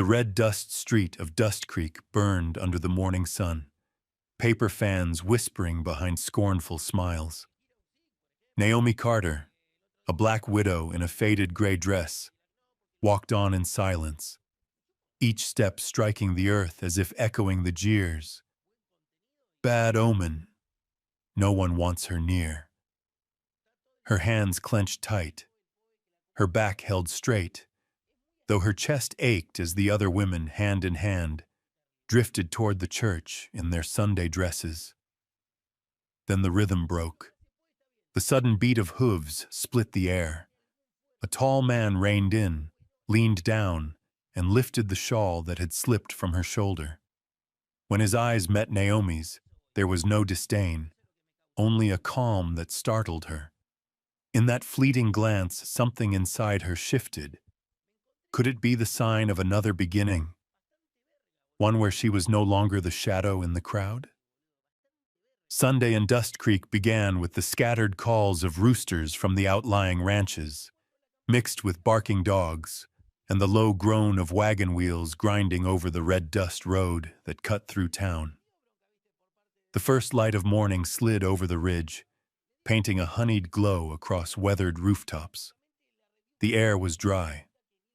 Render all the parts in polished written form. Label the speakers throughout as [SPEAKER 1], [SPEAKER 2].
[SPEAKER 1] The red dust street of Dust Creek burned under the morning sun, paper fans whispering behind scornful smiles. Naomi Carter, a black widow in a faded gray dress, walked on in silence, each step striking the earth as if echoing the jeers. Bad omen. No one wants her near. Her hands clenched tight, her back held straight, though her chest ached as the other women, hand in hand, drifted toward the church in their Sunday dresses. Then the rhythm broke. The sudden beat of hooves split the air. A tall man reined in, leaned down, and lifted the shawl that had slipped from her shoulder. When his eyes met Naomi's, there was no disdain, only a calm that startled her. In that fleeting glance, something inside her shifted. Could it be the sign of another beginning? One where she was no longer the shadow in the crowd? Sunday in Dust Creek began with the scattered calls of roosters from the outlying ranches, mixed with barking dogs, and the low groan of wagon wheels grinding over the red dust road that cut through town. The first light of morning slid over the ridge, painting a honeyed glow across weathered rooftops. The air was dry,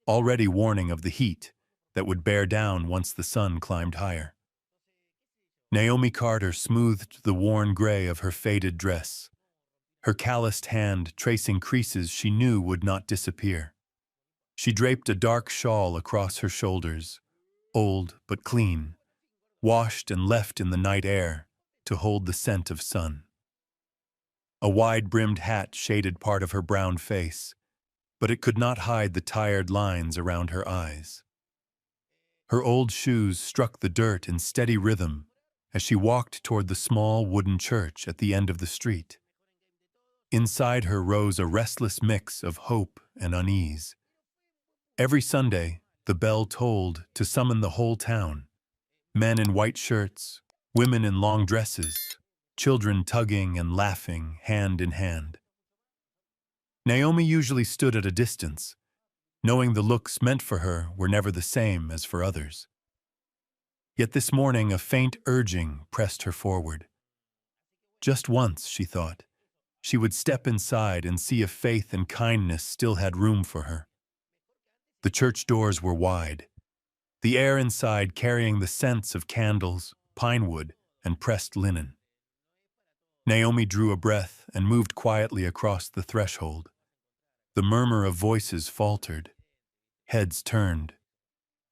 [SPEAKER 1] already warning of the heat that would bear down once the sun climbed higher. Naomi Carter smoothed the worn gray of her faded dress, her calloused hand tracing creases she knew would not disappear. She draped a dark shawl across her shoulders, old but clean, washed and left in the night air to hold the scent of sun. A wide-brimmed hat shaded part of her brown face, but it could not hide the tired lines around her eyes. Her old shoes struck the dirt in steady rhythm as she walked toward the small wooden church at the end of the street. Inside her rose a restless mix of hope and unease. Every Sunday, the bell tolled to summon the whole town. Men in white shirts, women in long dresses, children tugging and laughing hand in hand. Naomi usually stood at a distance, knowing the looks meant for her were never the same as for others. Yet this morning a faint urging pressed her forward. Just once, she thought, she would step inside and see if faith and kindness still had room for her. The church doors were wide, the air inside carrying the scents of candles, pine wood, and pressed linen. Naomi drew a breath and moved quietly across the threshold. The murmur of voices faltered. Heads turned.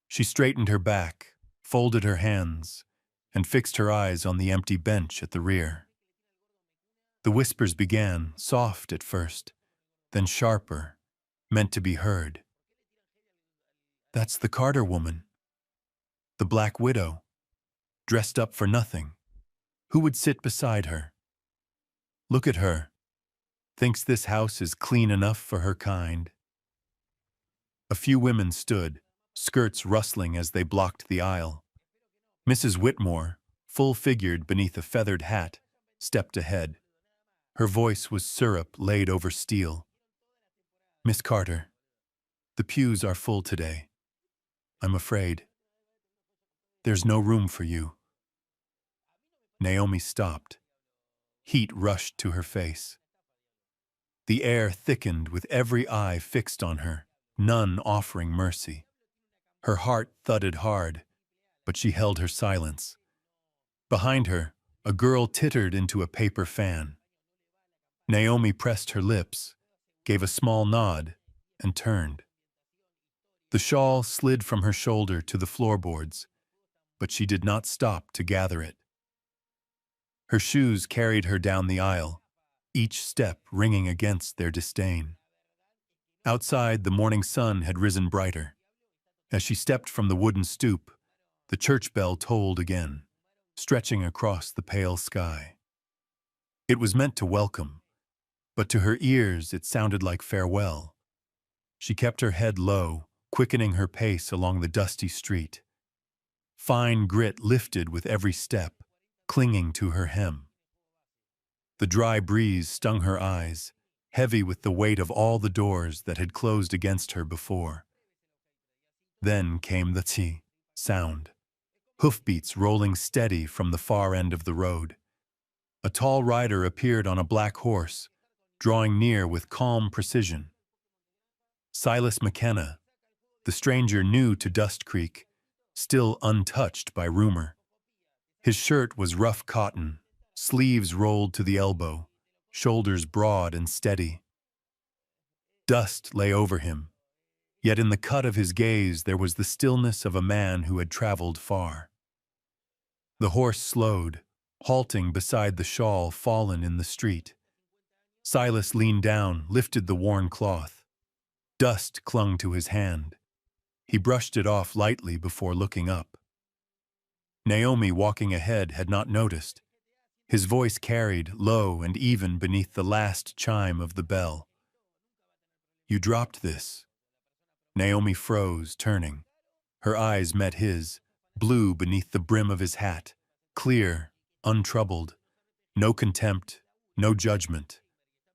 [SPEAKER 1] She straightened her back, folded her hands, and fixed her eyes on the empty bench at the rear. The whispers began, soft at first, then sharper, meant to be heard. That's the Carter woman. The Black Widow, dressed up for nothing. Who would sit beside her? Look at her. Thinks this house is clean enough for her kind. A few women stood, skirts rustling as they blocked the aisle. Mrs. Whitmore, full-figured beneath a feathered hat, stepped ahead. Her voice was syrup laid over steel. Miss Carter, the pews are full today. I'm afraid. There's no room for you. Naomi stopped. Heat rushed to her face. The air thickened with every eye fixed on her, none offering mercy. Her heart thudded hard, but she held her silence. Behind her, a girl tittered into a paper fan. Naomi pressed her lips, gave a small nod, and turned. The shawl slid from her shoulder to the floorboards, but she did not stop to gather it. Her shoes carried her down the aisle, each step ringing against their disdain. Outside, the morning sun had risen brighter. As she stepped from the wooden stoop, the church bell tolled again, stretching across the pale sky. It was meant to welcome, but to her ears it sounded like farewell. She kept her head low, quickening her pace along the dusty street. Fine grit lifted with every step, clinging to her hem. The dry breeze stung her eyes, heavy with the weight of all the doors that had closed against her before. Then came the tee sound, hoofbeats rolling steady from the far end of the road. A tall rider appeared on a black horse, drawing near with calm precision. Silas McKenna, the stranger new to Dust Creek, still untouched by rumor. His shirt was rough cotton, sleeves rolled to the elbow, shoulders broad and steady. Dust lay over him, yet in the cut of his gaze there was the stillness of a man who had traveled far. The horse slowed, halting beside the shawl fallen in the street. Silas leaned down, lifted the worn cloth. Dust clung to his hand. He brushed it off lightly before looking up. Naomi, walking ahead, had not noticed. His voice carried, low and even beneath the last chime of the bell. "You dropped this." Naomi froze, turning. Her eyes met his, blue beneath the brim of his hat, clear, untroubled. No contempt, no judgment,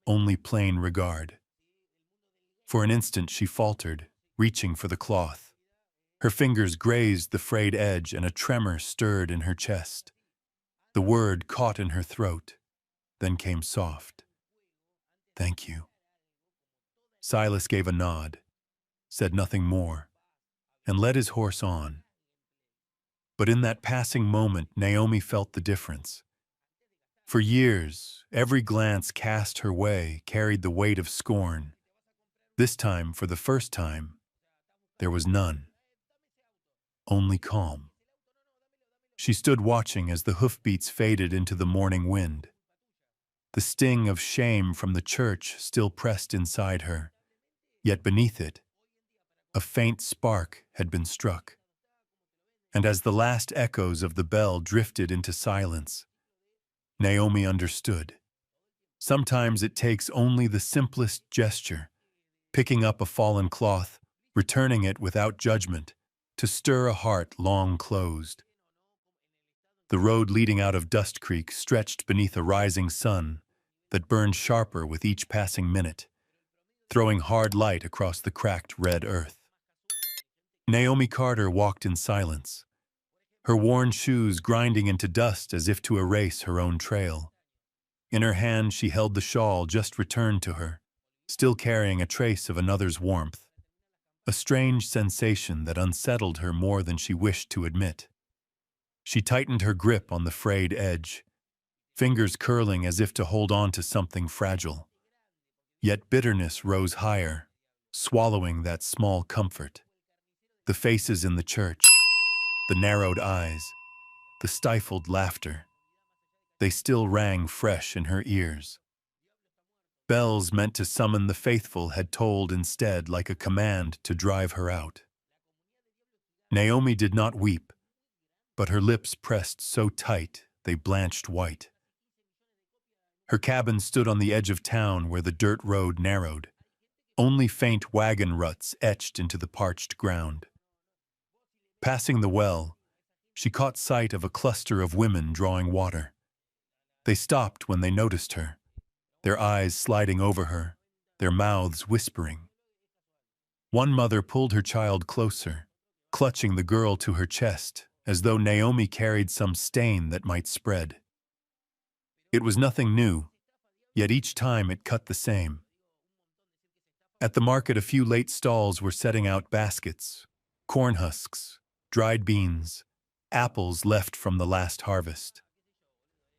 [SPEAKER 1] only plain regard. For an instant she faltered, reaching for the cloth. Her fingers grazed the frayed edge and a tremor stirred in her chest. The word caught in her throat, then came soft. "Thank you." Silas gave a nod, said nothing more, and led his horse on. But in that passing moment, Naomi felt the difference. For years, every glance cast her way carried the weight of scorn. This time, for the first time, there was none. Only calm. She stood watching as the hoofbeats faded into the morning wind. The sting of shame from the church still pressed inside her, yet beneath it, a faint spark had been struck. And as the last echoes of the bell drifted into silence, Naomi understood. Sometimes it takes only the simplest gesture, picking up a fallen cloth, returning it without judgment, to stir a heart long closed. The road leading out of Dust Creek stretched beneath a rising sun that burned sharper with each passing minute, throwing hard light across the cracked red earth. Naomi Carter walked in silence, her worn shoes grinding into dust as if to erase her own trail. In her hand she held the shawl just returned to her, still carrying a trace of another's warmth, a strange sensation that unsettled her more than she wished to admit. She tightened her grip on the frayed edge, fingers curling as if to hold on to something fragile. Yet bitterness rose higher, swallowing that small comfort. The faces in the church, the narrowed eyes, the stifled laughter, they still rang fresh in her ears. Bells meant to summon the faithful had tolled instead like a command to drive her out. Naomi did not weep, but her lips pressed so tight they blanched white. Her cabin stood on the edge of town where the dirt road narrowed, only faint wagon ruts etched into the parched ground. Passing the well, she caught sight of a cluster of women drawing water. They stopped when they noticed her, their eyes sliding over her, their mouths whispering. One mother pulled her child closer, clutching the girl to her chest, as though Naomi carried some stain that might spread. It was nothing new, yet each time it cut the same. At the market, a few late stalls were setting out baskets, corn husks, dried beans, apples left from the last harvest.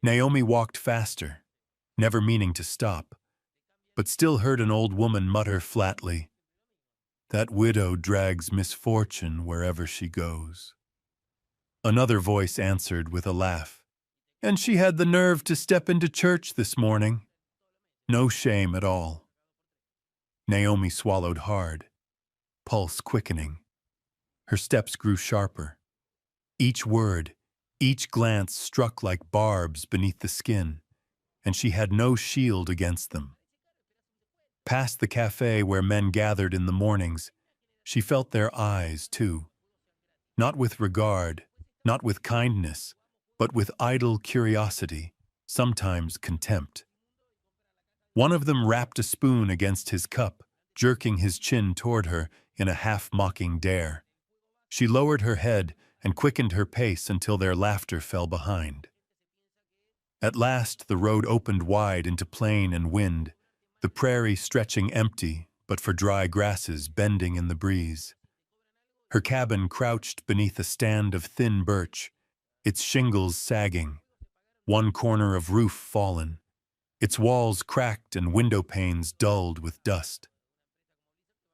[SPEAKER 1] Naomi walked faster, never meaning to stop, but still heard an old woman mutter flatly, "That widow drags misfortune wherever she goes." Another voice answered with a laugh, "And she had the nerve to step into church this morning. No shame at all." Naomi swallowed hard, pulse quickening. Her steps grew sharper. Each word, each glance struck like barbs beneath the skin, and she had no shield against them. Past the cafe where men gathered in the mornings, she felt their eyes, too. Not with regard, not with kindness, but with idle curiosity, sometimes contempt. One of them rapped a spoon against his cup, jerking his chin toward her in a half-mocking dare. She lowered her head and quickened her pace until their laughter fell behind. At last the road opened wide into plain and wind, the prairie stretching empty but for dry grasses bending in the breeze. Her cabin crouched beneath a stand of thin birch, its shingles sagging, one corner of roof fallen, its walls cracked and window panes dulled with dust.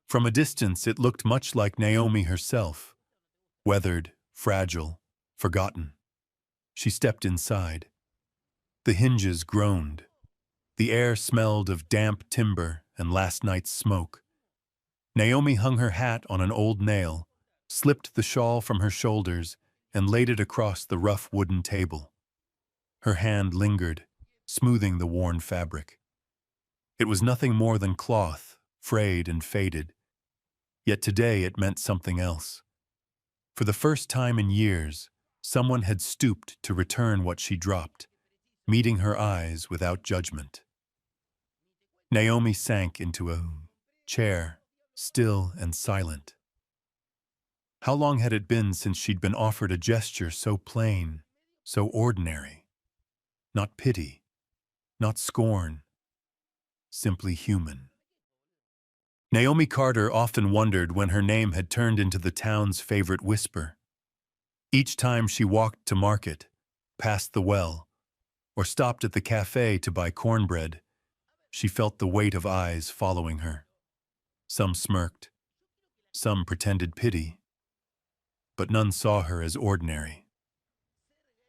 [SPEAKER 1] From a distance it looked much like Naomi herself, weathered, fragile, forgotten. She stepped inside. The hinges groaned. The air smelled of damp timber and last night's smoke. Naomi hung her hat on an old nail, slipped the shawl from her shoulders, and laid it across the rough wooden table. Her hand lingered, smoothing the worn fabric. It was nothing more than cloth, frayed and faded. Yet today it meant something else. For the first time in years, someone had stooped to return what she dropped, meeting her eyes without judgment. Naomi sank into a chair, still and silent. How long had it been since she'd been offered a gesture so plain, so ordinary? Not pity, not scorn, simply human. Naomi Carter often wondered when her name had turned into the town's favorite whisper. Each time she walked to market, past the well, or stopped at the cafe to buy cornbread, she felt the weight of eyes following her. Some smirked, some pretended pity, but none saw her as ordinary.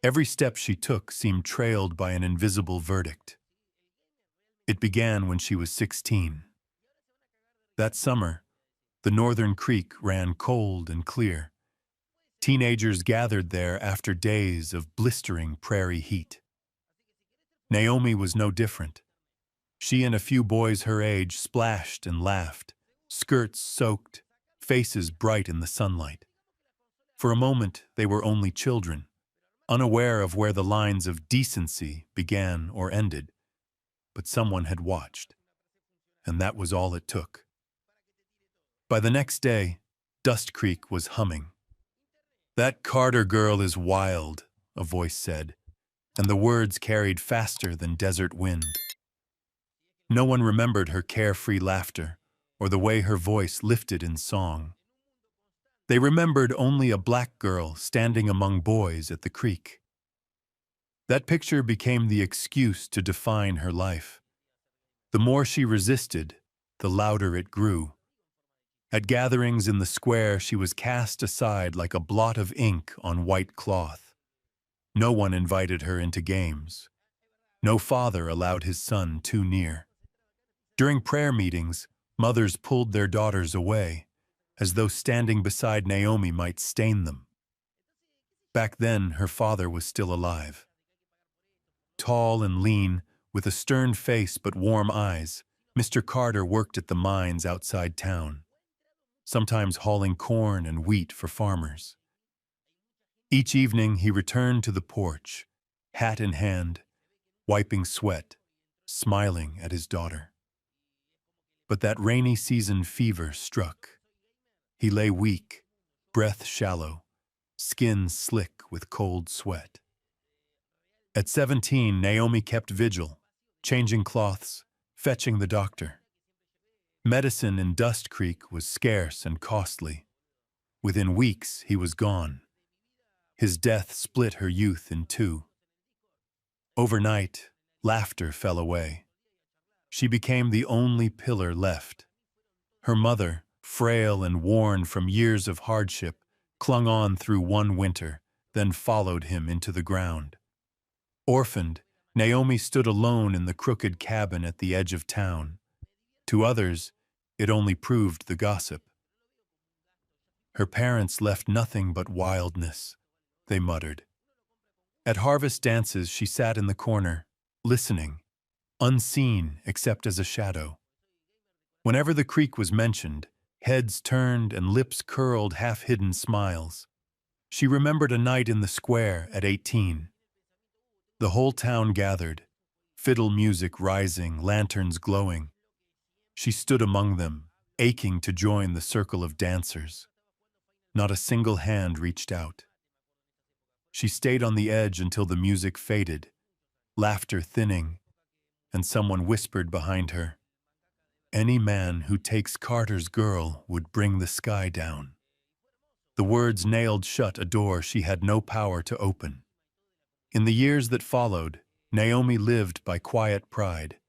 [SPEAKER 1] Every step she took seemed trailed by an invisible verdict. It began when she was 16. That summer, the northern creek ran cold and clear. Teenagers gathered there after days of blistering prairie heat. Naomi was no different. She and a few boys her age splashed and laughed, skirts soaked, faces bright in the sunlight. For a moment, they were only children, unaware of where the lines of decency began or ended. But someone had watched, and that was all it took. By the next day, Dust Creek was humming. "That Carter girl is wild," a voice said, and the words carried faster than desert wind. No one remembered her carefree laughter or the way her voice lifted in song. They remembered only a black girl standing among boys at the creek. That picture became the excuse to define her life. The more she resisted, the louder it grew. At gatherings in the square, she was cast aside like a blot of ink on white cloth. No one invited her into games. No father allowed his son too near. During prayer meetings, mothers pulled their daughters away, as though standing beside Naomi might stain them. Back then, her father was still alive. Tall and lean, with a stern face but warm eyes, Mr. Carter worked at the mines outside town, sometimes hauling corn and wheat for farmers. Each evening he returned to the porch, hat in hand, wiping sweat, smiling at his daughter. But that rainy season fever struck. He lay weak, breath shallow, skin slick with cold sweat. At 17, Naomi kept vigil, changing cloths, fetching the doctor. Medicine in Dust Creek was scarce and costly. Within weeks, he was gone. His death split her youth in two. Overnight, laughter fell away. She became the only pillar left. Her mother, frail and worn from years of hardship, clung on through one winter, then followed him into the ground. Orphaned, Naomi stood alone in the crooked cabin at the edge of town. To others, it only proved the gossip. Her parents left nothing but wildness, they muttered. At harvest dances, she sat in the corner, listening, unseen except as a shadow. Whenever the creek was mentioned, heads turned and lips curled half-hidden smiles. She remembered a night in the square at 18. The whole town gathered, fiddle music rising, lanterns glowing. She stood among them, aching to join the circle of dancers. Not a single hand reached out. She stayed on the edge until the music faded, laughter thinning, and someone whispered behind her, "Any man who takes Carter's girl would bring the sky down." The words nailed shut a door she had no power to open. In the years that followed, Naomi lived by quiet pride.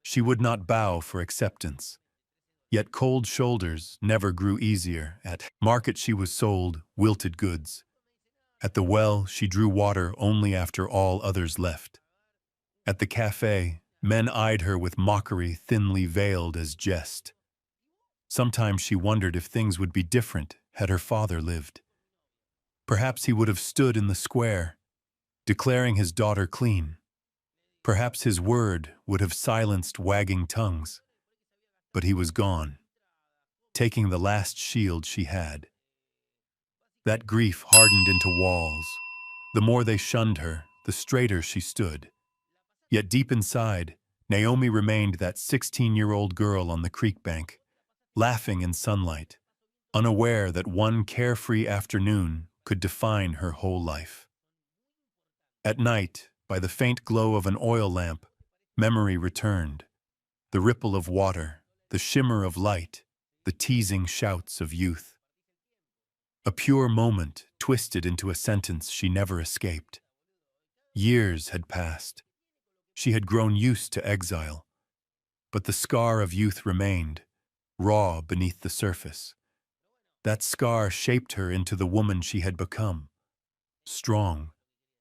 [SPEAKER 1] She would not bow for acceptance. Yet cold shoulders never grew easier. At market she was sold wilted goods. At the well she drew water only after all others left. At the cafe, men eyed her with mockery thinly veiled as jest. Sometimes she wondered if things would be different had her father lived. Perhaps he would have stood in the square, declaring his daughter clean. Perhaps his word would have silenced wagging tongues. But he was gone, taking the last shield she had. That grief hardened into walls. The more they shunned her, the straighter she stood. Yet deep inside, Naomi remained that 16-year-old girl on the creek bank, laughing in sunlight, unaware that one carefree afternoon could define her whole life. At night, by the faint glow of an oil lamp, memory returned. The ripple of water, the shimmer of light, the teasing shouts of youth. A pure moment twisted into a sentence she never escaped. Years had passed. She had grown used to exile. But the scar of youth remained, raw beneath the surface. That scar shaped her into the woman she had become. Strong,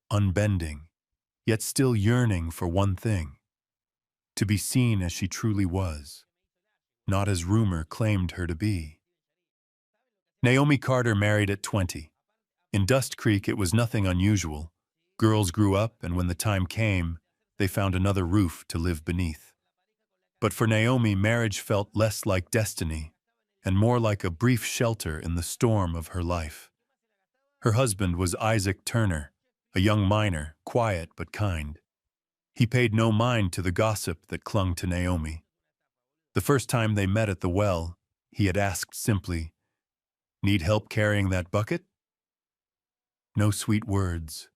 [SPEAKER 1] unbending, yet still yearning for one thing: to be seen as she truly was, not as rumor claimed her to be. Naomi Carter married at 20. In Dust Creek, it was nothing unusual. Girls grew up, and when the time came, they found another roof to live beneath. But for Naomi, marriage felt less like destiny and more like a brief shelter in the storm of her life. Her husband was Isaac Turner, a young miner, quiet but kind. He paid no mind to the gossip that clung to Naomi. The first time they met at the well, he had asked simply, "Need help carrying that bucket?" No sweet words,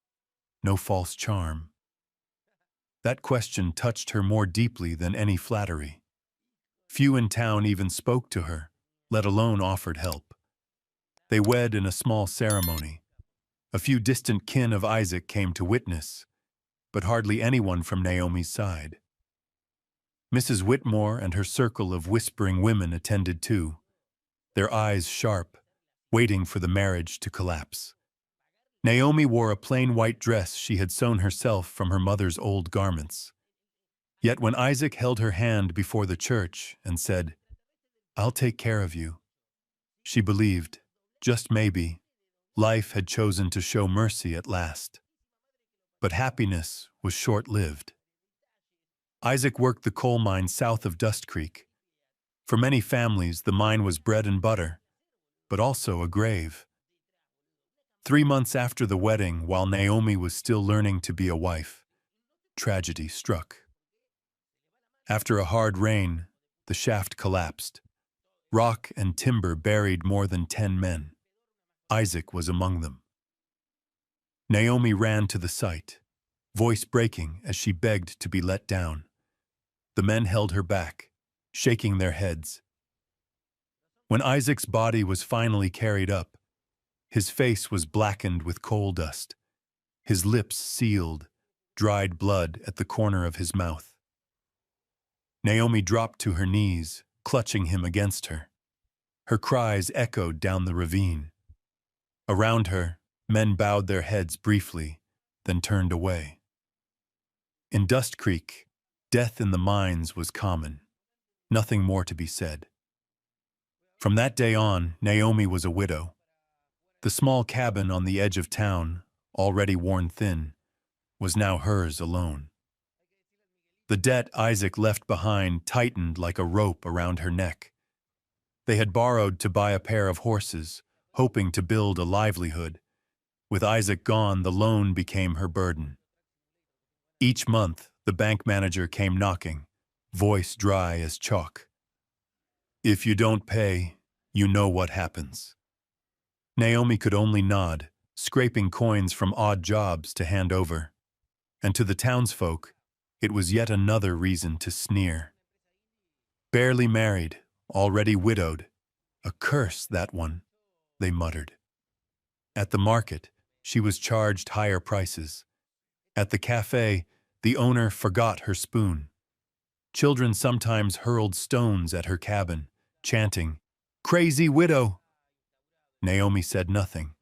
[SPEAKER 1] no false charm. That question touched her more deeply than any flattery. Few in town even spoke to her, let alone offered help. They wed in a small ceremony. A few distant kin of Isaac came to witness, but hardly anyone from Naomi's side. Mrs. Whitmore and her circle of whispering women attended too, their eyes sharp, waiting for the marriage to collapse. Naomi wore a plain white dress she had sewn herself from her mother's old garments. Yet when Isaac held her hand before the church and said, "I'll take care of you," she believed, just maybe, life had chosen to show mercy at last. But happiness was short-lived. Isaac worked the coal mine south of Dust Creek. For many families, the mine was bread and butter, but also a grave. 3 months after the wedding, while Naomi was still learning to be a wife, tragedy struck. After a hard rain, the shaft collapsed. Rock and timber buried more than 10 men. Isaac was among them. Naomi ran to the site, voice breaking as she begged to be let down. The men held her back, shaking their heads. When Isaac's body was finally carried up, his face was blackened with coal dust, his lips sealed, dried blood at the corner of his mouth. Naomi dropped to her knees, clutching him against her. Her cries echoed down the ravine. Around her, men bowed their heads briefly, then turned away. In Dust Creek, death in the mines was common. Nothing more to be said. From that day on, Naomi was a widow. The small cabin on the edge of town, already worn thin, was now hers alone. The debt Isaac left behind tightened like a rope around her neck. They had borrowed to buy a pair of horses, hoping to build a livelihood. With Isaac gone, the loan became her burden. Each month, the bank manager came knocking, voice dry as chalk. "If you don't pay, you know what happens." Naomi could only nod, scraping coins from odd jobs to hand over. And to the townsfolk, it was yet another reason to sneer. Barely married, already widowed. A curse, that one, they muttered. At the market, she was charged higher prices. At the cafe, the owner forgot her spoon. Children sometimes hurled stones at her cabin, chanting, "Crazy widow!" Naomi said nothing.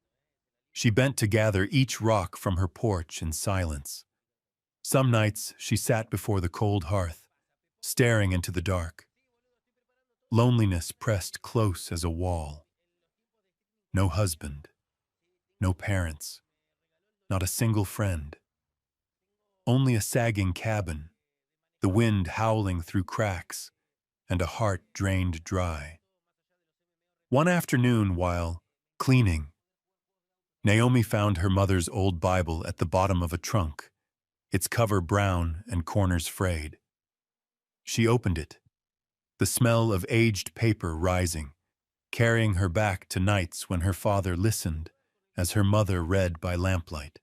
[SPEAKER 1] She bent to gather each rock from her porch in silence. Some nights she sat before the cold hearth, staring into the dark. Loneliness pressed close as a wall. No husband, no parents, not a single friend. Only a sagging cabin, the wind howling through cracks, and a heart drained dry. One afternoon, while cleaning, Naomi found her mother's old Bible at the bottom of a trunk, its cover brown and corners frayed. She opened it, the smell of aged paper rising, carrying her back to nights when her father listened as her mother read by lamplight.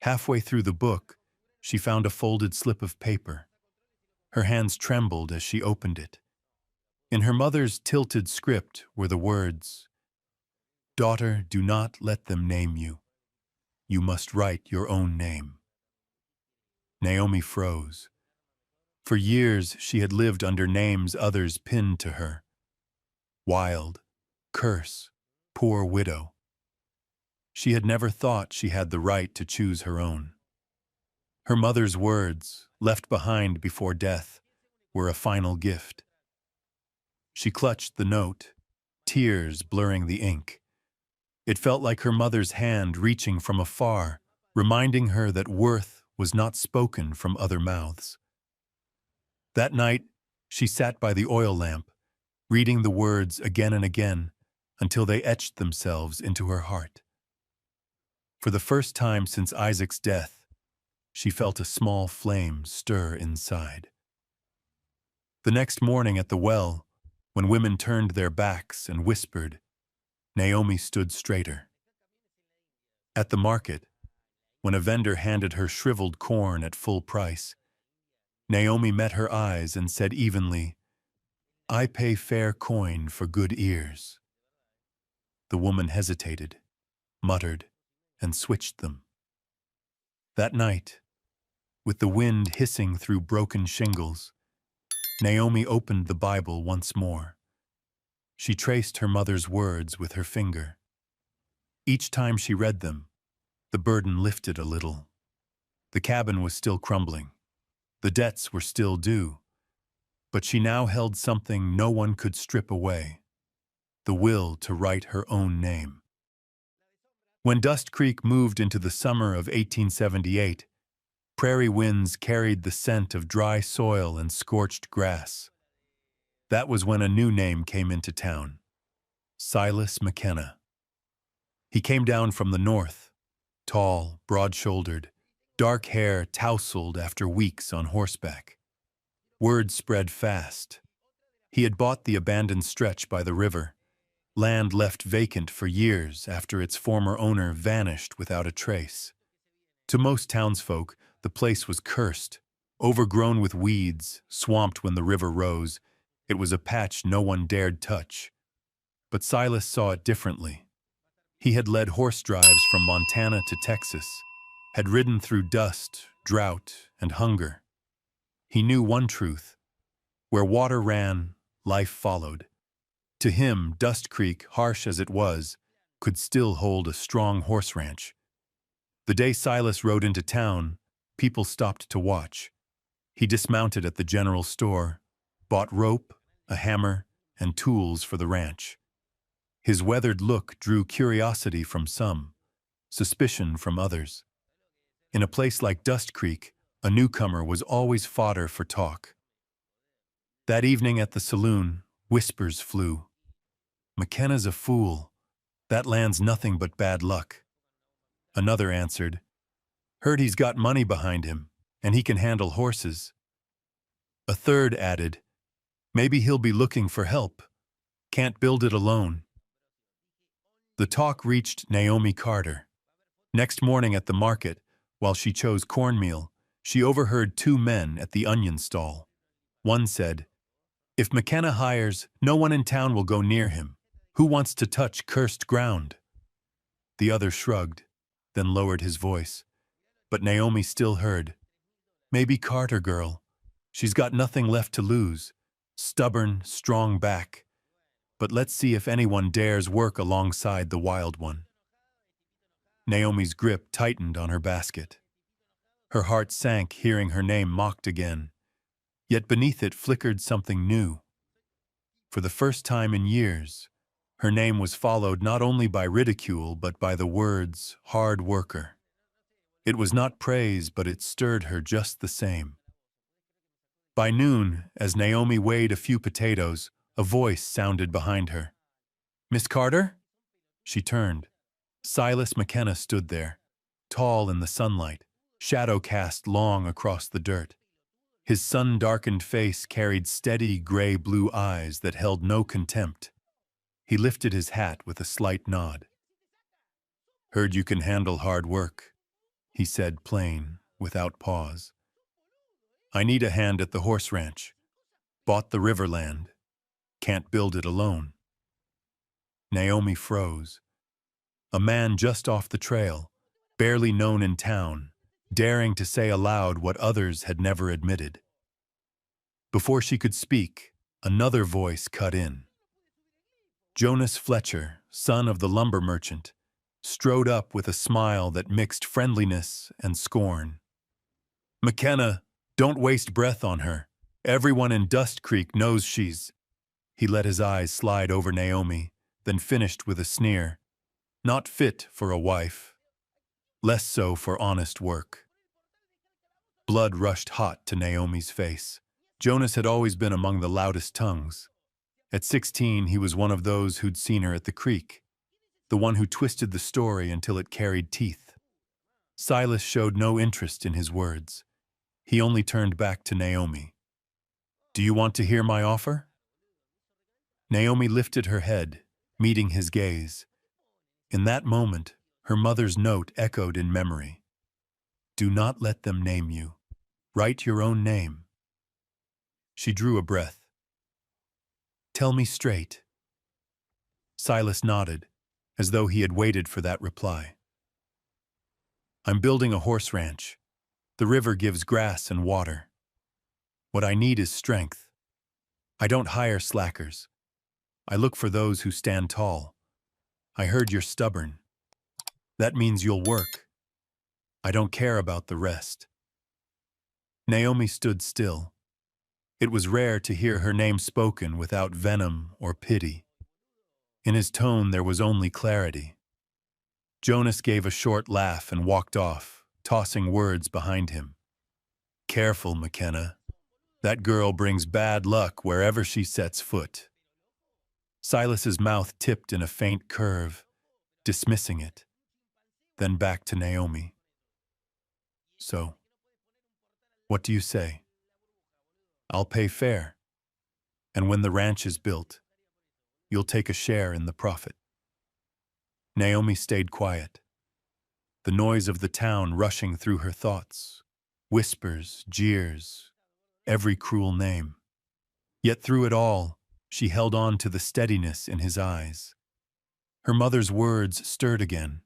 [SPEAKER 1] Halfway through the book, she found a folded slip of paper. Her hands trembled as she opened it. In her mother's tilted script were the words, "Daughter, do not let them name you. You must write your own name." Naomi froze. For years she had lived under names others pinned to her. Wild, curse, poor widow. She had never thought she had the right to choose her own. Her mother's words, left behind before death, were a final gift. She clutched the note, tears blurring the ink. It felt like her mother's hand reaching from afar, reminding her that worth was not spoken from other mouths. That night, she sat by the oil lamp, reading the words again and again until they etched themselves into her heart. For the first time since Isaac's death, she felt a small flame stir inside. The next morning at the well, when women turned their backs and whispered, Naomi stood straighter. At the market, when a vendor handed her shriveled corn at full price, Naomi met her eyes and said evenly, "I pay fair coin for good ears." The woman hesitated, muttered, and switched them. That night, with the wind hissing through broken shingles, Naomi opened the Bible once more. She traced her mother's words with her finger. Each time she read them, the burden lifted a little. The cabin was still crumbling. The debts were still due. But she now held something no one could strip away, the will to write her own name. When Dust Creek moved into the summer of 1878, prairie winds carried the scent of dry soil and scorched grass. That was when a new name came into town, Silas McKenna. He came down from the north, tall, broad-shouldered, dark hair tousled after weeks on horseback. Word spread fast. He had bought the abandoned stretch by the river, land left vacant for years after its former owner vanished without a trace. To most townsfolk, the place was cursed, overgrown with weeds, swamped when the river rose. It was a patch no one dared touch. But Silas saw it differently. He had led horse drives from Montana to Texas, had ridden through dust, drought, and hunger. He knew one truth: where water ran, life followed. To him, Dust Creek, harsh as it was, could still hold a strong horse ranch. The day Silas rode into town, people stopped to watch. He dismounted at the general store, bought rope, a hammer, and tools for the ranch. His weathered look drew curiosity from some, suspicion from others. In a place like Dust Creek, a newcomer was always fodder for talk. That evening at the saloon, whispers flew. "McKenna's a fool. That land's nothing but bad luck." Another answered, "Heard he's got money behind him, and he can handle horses." A third added, "Maybe he'll be looking for help. Can't build it alone." The talk reached Naomi Carter. Next morning at the market, while she chose cornmeal, she overheard two men at the onion stall. One said, "If McKenna hires, no one in town will go near him. Who wants to touch cursed ground?" The other shrugged, then lowered his voice. But Naomi still heard, "Maybe Carter girl. She's got nothing left to lose. Stubborn, strong back. But let's see if anyone dares work alongside the wild one." Naomi's grip tightened on her basket. Her heart sank hearing her name mocked again. Yet beneath it flickered something new. For the first time in years, her name was followed not only by ridicule but by the words, hard worker. It was not praise, but it stirred her just the same. By noon, as Naomi weighed a few potatoes, a voice sounded behind her. "Miss Carter?" She turned. Silas McKenna stood there, tall in the sunlight, shadow cast long across the dirt. His sun-darkened face carried steady gray-blue eyes that held no contempt. He lifted his hat with a slight nod. "Heard you can handle hard work," he said plain, without pause. "I need a hand at the horse ranch. Bought the riverland. Can't build it alone." Naomi froze. A man just off the trail, barely known in town, daring to say aloud what others had never admitted. Before she could speak, another voice cut in. Jonas Fletcher, son of the lumber merchant, strode up with a smile that mixed friendliness and scorn. "McKenna, don't waste breath on her. Everyone in Dust Creek knows she's—" He let his eyes slide over Naomi, then finished with a sneer. "Not fit for a wife. Less so for honest work." Blood rushed hot to Naomi's face. Jonas had always been among the loudest tongues. At 16, he was one of those who'd seen her at the creek, the one who twisted the story until it carried teeth. Silas showed no interest in his words. He only turned back to Naomi. "Do you want to hear my offer?" Naomi lifted her head, meeting his gaze. In that moment, her mother's note echoed in memory. "Do not let them name you. Write your own name." She drew a breath. "Tell me straight." Silas nodded, as though he had waited for that reply. "I'm building a horse ranch. The river gives grass and water. What I need is strength. I don't hire slackers. I look for those who stand tall. I heard you're stubborn. That means you'll work. I don't care about the rest." Naomi stood still. It was rare to hear her name spoken without venom or pity. In his tone there was only clarity. Jonas gave a short laugh and walked off, tossing words behind him. "Careful, McKenna. That girl brings bad luck wherever she sets foot." Silas's mouth tipped in a faint curve, dismissing it. Then back to Naomi. "So, what do you say?" "I'll pay fair. And when the ranch is built, you'll take a share in the profit." Naomi stayed quiet. The noise of the town rushing through her thoughts. Whispers, jeers, every cruel name. Yet through it all, she held on to the steadiness in his eyes. Her mother's words stirred again.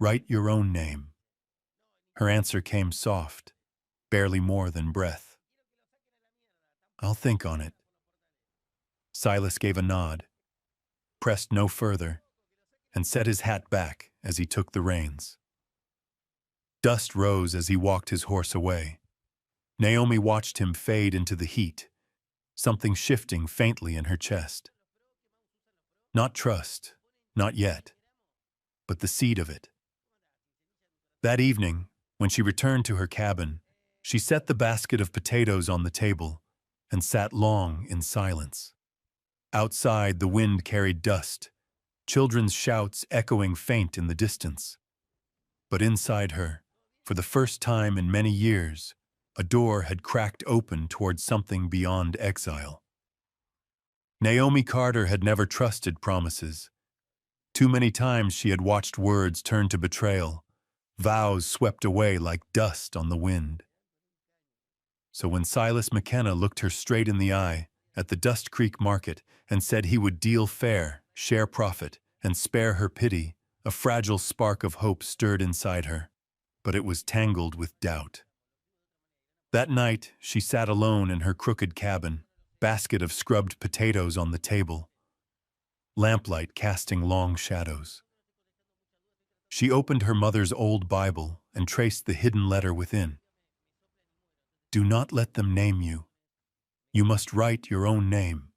[SPEAKER 1] "Write your own name." Her answer came soft, barely more than breath. "I'll think on it." Silas gave a nod, pressed no further, and set his hat back as he took the reins. Dust rose as he walked his horse away. Naomi watched him fade into the heat, something shifting faintly in her chest. Not trust, not yet, but the seed of it. That evening, when she returned to her cabin, she set the basket of potatoes on the table and sat long in silence. Outside, the wind carried dust, children's shouts echoing faint in the distance. But inside her, for the first time in many years, a door had cracked open toward something beyond exile. Naomi Carter had never trusted promises. Too many times she had watched words turn to betrayal, vows swept away like dust on the wind. So when Silas McKenna looked her straight in the eye at the Dust Creek market and said he would deal fair, share profit, and spare her pity, a fragile spark of hope stirred inside her, but it was tangled with doubt. That night, she sat alone in her crooked cabin, basket of scrubbed potatoes on the table, lamplight casting long shadows. She opened her mother's old Bible and traced the hidden letter within. Do not let them name you. You must write your own name.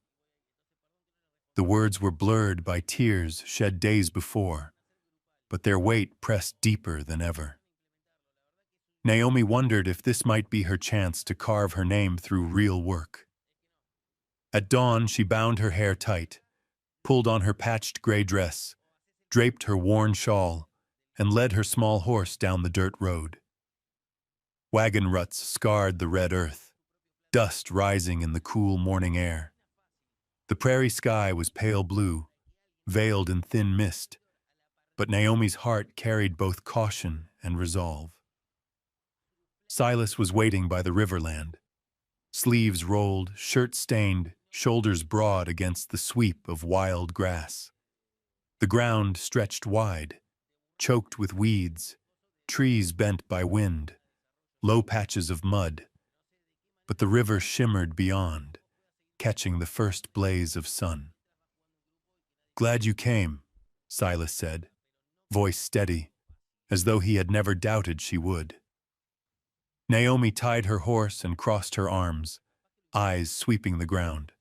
[SPEAKER 1] The words were blurred by tears shed days before, but their weight pressed deeper than ever. Naomi wondered if this might be her chance to carve her name through real work. At dawn, she bound her hair tight, pulled on her patched gray dress, draped her worn shawl, and led her small horse down the dirt road. Wagon ruts scarred the red earth, dust rising in the cool morning air. The prairie sky was pale blue, veiled in thin mist, but Naomi's heart carried both caution and resolve. Silas was waiting by the riverland, sleeves rolled, shirt stained, shoulders broad against the sweep of wild grass. The ground stretched wide, choked with weeds, trees bent by wind, low patches of mud, but the river shimmered beyond, catching the first blaze of sun. Glad you came, Silas said, voice steady, as though he had never doubted she would. Naomi tied her horse and crossed her arms, eyes sweeping the ground.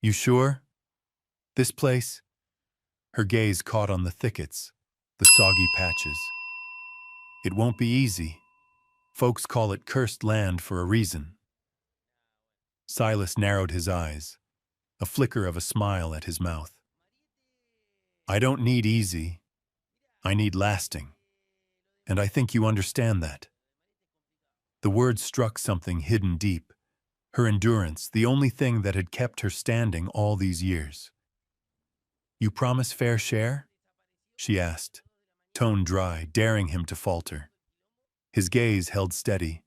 [SPEAKER 1] You sure? This place? Her gaze caught on the thickets, the soggy patches. It won't be easy. Folks call it cursed land for a reason. Silas narrowed his eyes, a flicker of a smile at his mouth. I don't need easy. I need lasting. And I think you understand that. The words struck something hidden deep, her endurance, the only thing that had kept her standing all these years. You promise fair share? She asked, tone dry, daring him to falter. His gaze held steady.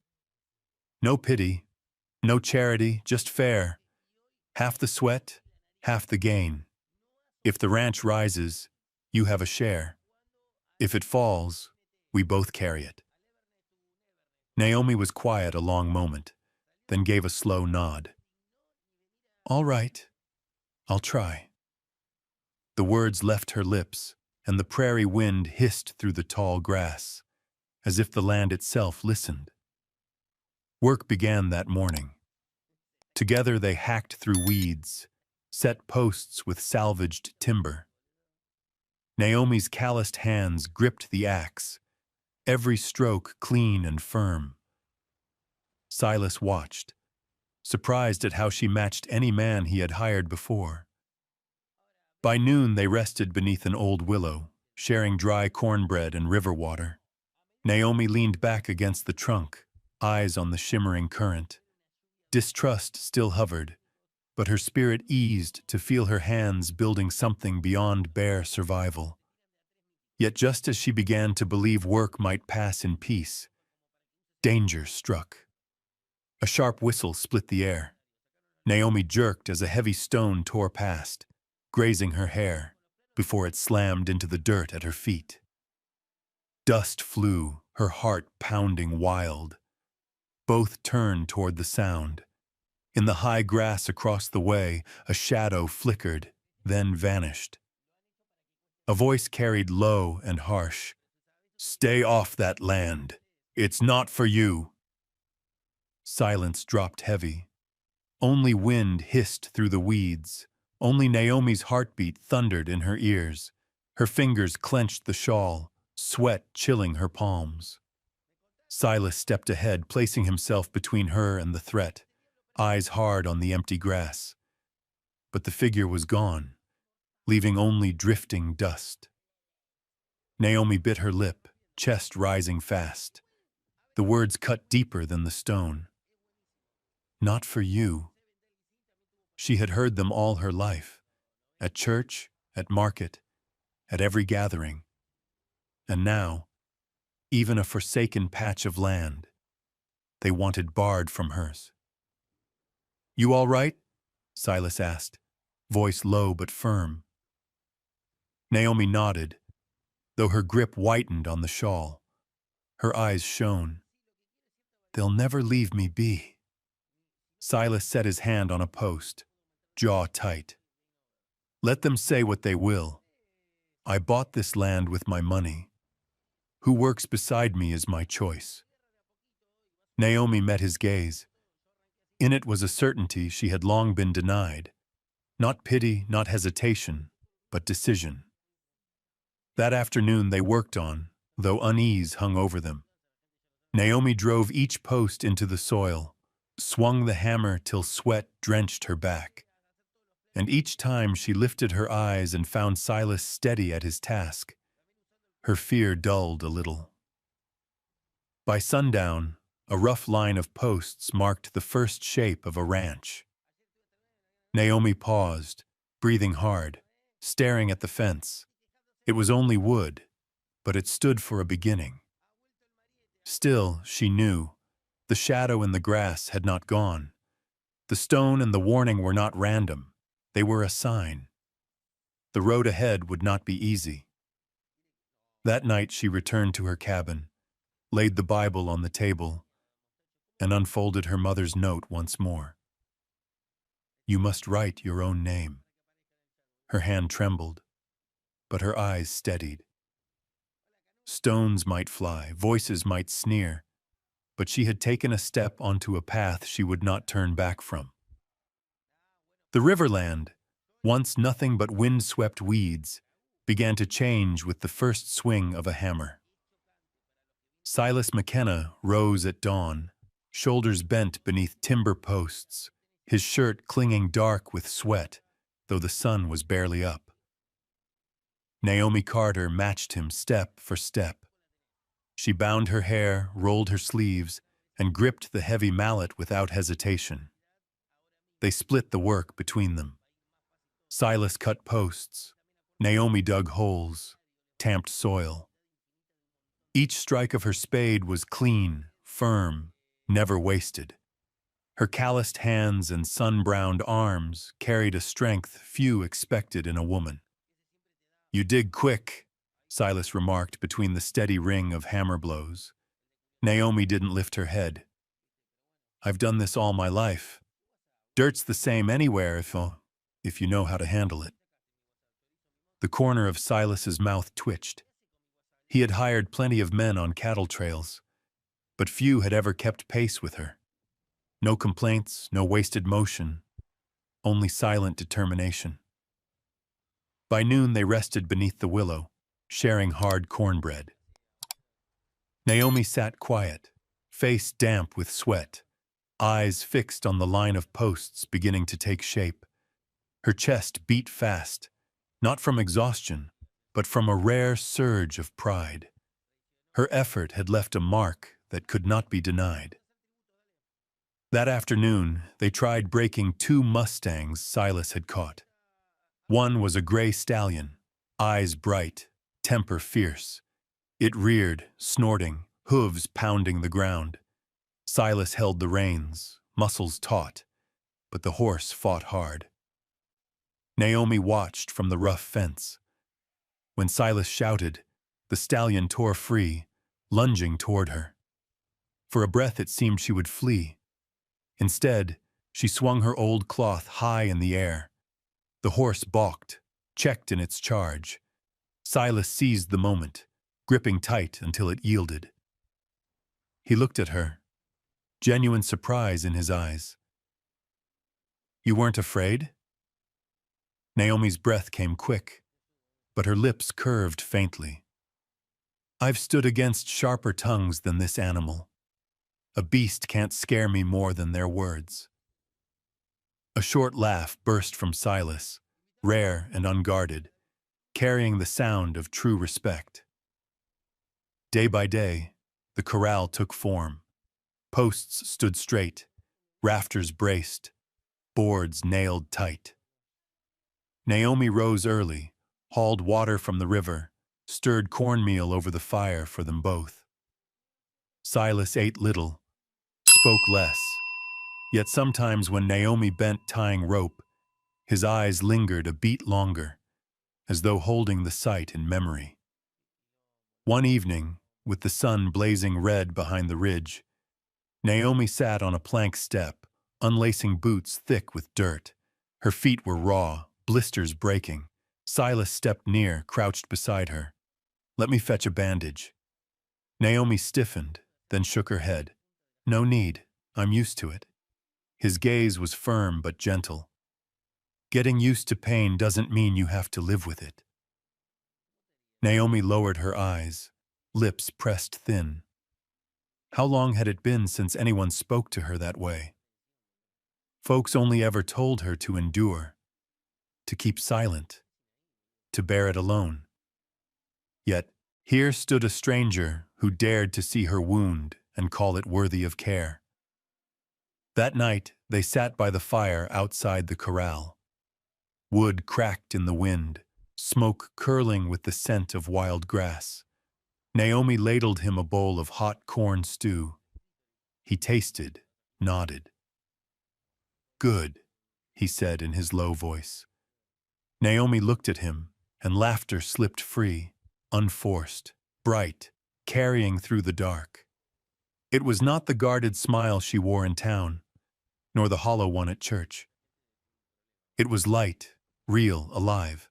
[SPEAKER 1] No pity, no charity, just fair. Half the sweat, half the gain. If the ranch rises, you have a share. If it falls, we both carry it. Naomi was quiet a long moment, then gave a slow nod. All right, I'll try. The words left her lips, and the prairie wind hissed through the tall grass, as if the land itself listened. Work began that morning. Together they hacked through weeds, set posts with salvaged timber. Naomi's calloused hands gripped the axe, every stroke clean and firm. Silas watched, surprised at how she matched any man he had hired before. By noon they rested beneath an old willow, sharing dry cornbread and river water. Naomi leaned back against the trunk, eyes on the shimmering current. Distrust still hovered, but her spirit eased to feel her hands building something beyond bare survival. Yet just as she began to believe work might pass in peace, danger struck. A sharp whistle split the air. Naomi jerked as a heavy stone tore past, grazing her hair, before it slammed into the dirt at her feet. Dust flew, her heart pounding wild. Both turned toward the sound. In the high grass across the way, a shadow flickered, then vanished. A voice carried low and harsh. Stay off that land. It's not for you. Silence dropped heavy. Only wind hissed through the weeds. Only Naomi's heartbeat thundered in her ears. Her fingers clenched the shawl, sweat chilling her palms. Silas stepped ahead, placing himself between her and the threat, eyes hard on the empty grass. But the figure was gone, leaving only drifting dust. Naomi bit her lip, chest rising fast. The words cut deeper than the stone. Not for you. She had heard them all her life, at church, at market, at every gathering. And now, even a forsaken patch of land, they wanted barred from hers. "You all right?" Silas asked, voice low but firm. Naomi nodded, though her grip whitened on the shawl. Her eyes shone. "They'll never leave me be." Silas set his hand on a post, jaw tight. "Let them say what they will. I bought this land with my money. Who works beside me is my choice." Naomi met his gaze. In it was a certainty she had long been denied. Not pity, not hesitation, but decision. That afternoon they worked on, though unease hung over them. Naomi drove each post into the soil, swung the hammer till sweat drenched her back. And each time she lifted her eyes and found Silas steady at his task. Her fear dulled a little. By sundown, a rough line of posts marked the first shape of a ranch. Naomi paused, breathing hard, staring at the fence. It was only wood, but it stood for a beginning. Still, she knew, the shadow in the grass had not gone. The stone and the warning were not random. They were a sign. The road ahead would not be easy. That night she returned to her cabin, laid the Bible on the table, and unfolded her mother's note once more. "You must write your own name." Her hand trembled, but her eyes steadied. Stones might fly, voices might sneer, but she had taken a step onto a path she would not turn back from. The riverland, once nothing but wind-swept weeds, began to change with the first swing of a hammer. Silas McKenna rose at dawn, shoulders bent beneath timber posts, his shirt clinging dark with sweat, though the sun was barely up. Naomi Carter matched him step for step. She bound her hair, rolled her sleeves, and gripped the heavy mallet without hesitation. They split the work between them. Silas cut posts. Naomi dug holes, tamped soil. Each strike of her spade was clean, firm, never wasted. Her calloused hands and sun-browned arms carried a strength few expected in a woman. "You dig quick," Silas remarked between the steady ring of hammer blows. Naomi didn't lift her head. "I've done this all my life. Dirt's the same anywhere if you know how to handle it." The corner of Silas's mouth twitched. He had hired plenty of men on cattle trails, but few had ever kept pace with her. No complaints, no wasted motion, only silent determination. By noon they rested beneath the willow, sharing hard cornbread. Naomi sat quiet, face damp with sweat, eyes fixed on the line of posts beginning to take shape. Her chest beat fast, not from exhaustion, but from a rare surge of pride. Her effort had left a mark that could not be denied. That afternoon, they tried breaking 2 mustangs Silas had caught. One was a gray stallion, eyes bright, temper fierce. It reared, snorting, hooves pounding the ground. Silas held the reins, muscles taut, but the horse fought hard. Naomi watched from the rough fence. When Silas shouted, the stallion tore free, lunging toward her. For a breath it seemed she would flee. Instead, she swung her old cloth high in the air. The horse balked, checked in its charge. Silas seized the moment, gripping tight until it yielded. He looked at her, genuine surprise in his eyes. "You weren't afraid?" Naomi's breath came quick, but her lips curved faintly. "I've stood against sharper tongues than this animal. A beast can't scare me more than their words." A short laugh burst from Silas, rare and unguarded, carrying the sound of true respect. Day by day, the corral took form. Posts stood straight, rafters braced, boards nailed tight. Naomi rose early, hauled water from the river, stirred cornmeal over the fire for them both. Silas ate little, spoke less, yet sometimes when Naomi bent tying rope, his eyes lingered a beat longer, as though holding the sight in memory. One evening, with the sun blazing red behind the ridge, Naomi sat on a plank step, unlacing boots thick with dirt. Her feet were raw, blisters breaking. Silas stepped near, crouched beside her. "Let me fetch a bandage." Naomi stiffened, then shook her head. "No need, I'm used to it." His gaze was firm but gentle. "Getting used to pain doesn't mean you have to live with it." Naomi lowered her eyes, lips pressed thin. How long had it been since anyone spoke to her that way? Folks only ever told her to endure, to keep silent, to bear it alone. Yet, here stood a stranger who dared to see her wound and call it worthy of care. That night, they sat by the fire outside the corral. Wood cracked in the wind, smoke curling with the scent of wild grass. Naomi ladled him a bowl of hot corn stew. He tasted, nodded. "Good," he said in his low voice. Naomi looked at him, and laughter slipped free, unforced, bright, carrying through the dark. It was not the guarded smile she wore in town, nor the hollow one at church. It was light, real, alive.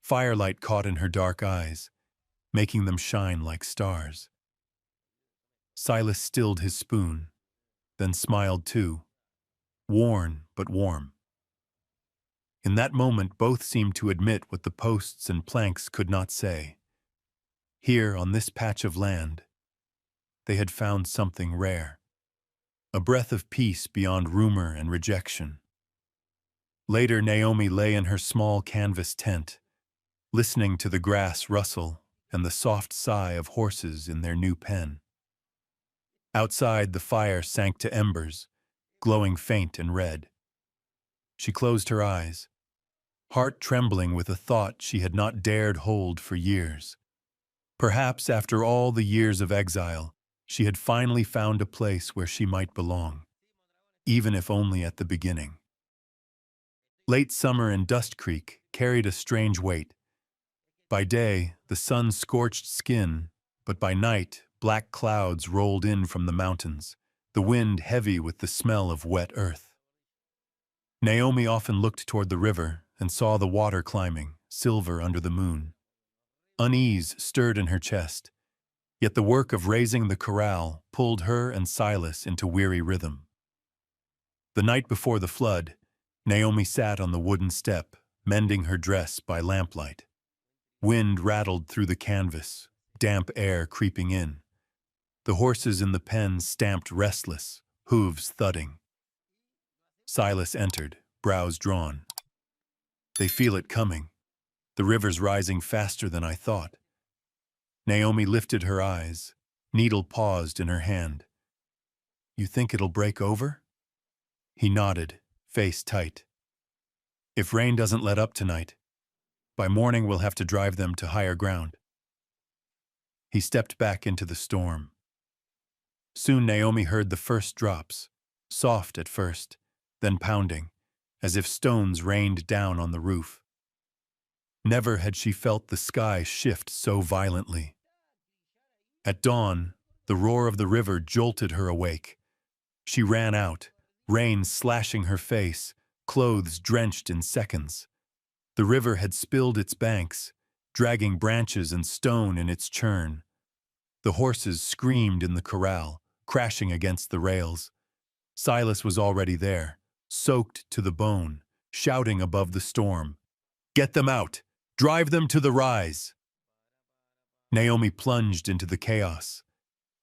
[SPEAKER 1] Firelight caught in her dark eyes, making them shine like stars. Silas stilled his spoon, then smiled too, worn but warm. In that moment both seemed to admit what the posts and planks could not say. Here, on this patch of land, they had found something rare, a breath of peace beyond rumor and rejection. Later, Naomi lay in her small canvas tent, listening to the grass rustle and the soft sigh of horses in their new pen. Outside, the fire sank to embers, glowing faint and red. She closed her eyes, heart trembling with a thought she had not dared hold for years. Perhaps after all the years of exile, she had finally found a place where she might belong, even if only at the beginning. Late summer in Dust Creek carried a strange weight. By day, the sun scorched skin, but by night, black clouds rolled in from the mountains, the wind heavy with the smell of wet earth. Naomi often looked toward the river and saw the water climbing, silver under the moon. Unease stirred in her chest, yet the work of raising the corral pulled her and Silas into weary rhythm. The night before the flood, Naomi sat on the wooden step, mending her dress by lamplight. Wind rattled through the canvas, damp air creeping in. The horses in the pen stamped restless, hooves thudding. Silas entered, brows drawn. "They feel it coming. The river's rising faster than I thought." Naomi lifted her eyes, needle paused in her hand. "You think it'll break over?" He nodded, face tight. "If rain doesn't let up tonight, by morning we'll have to drive them to higher ground." He stepped back into the storm. Soon Naomi heard the first drops, soft at first, then pounding, as if stones rained down on the roof. Never had she felt the sky shift so violently. At dawn, the roar of the river jolted her awake. She ran out, rain slashing her face, clothes drenched in seconds. The river had spilled its banks, dragging branches and stone in its churn. The horses screamed in the corral, crashing against the rails. Silas was already there, soaked to the bone, shouting above the storm, "Get them out! Drive them to the rise!" Naomi plunged into the chaos.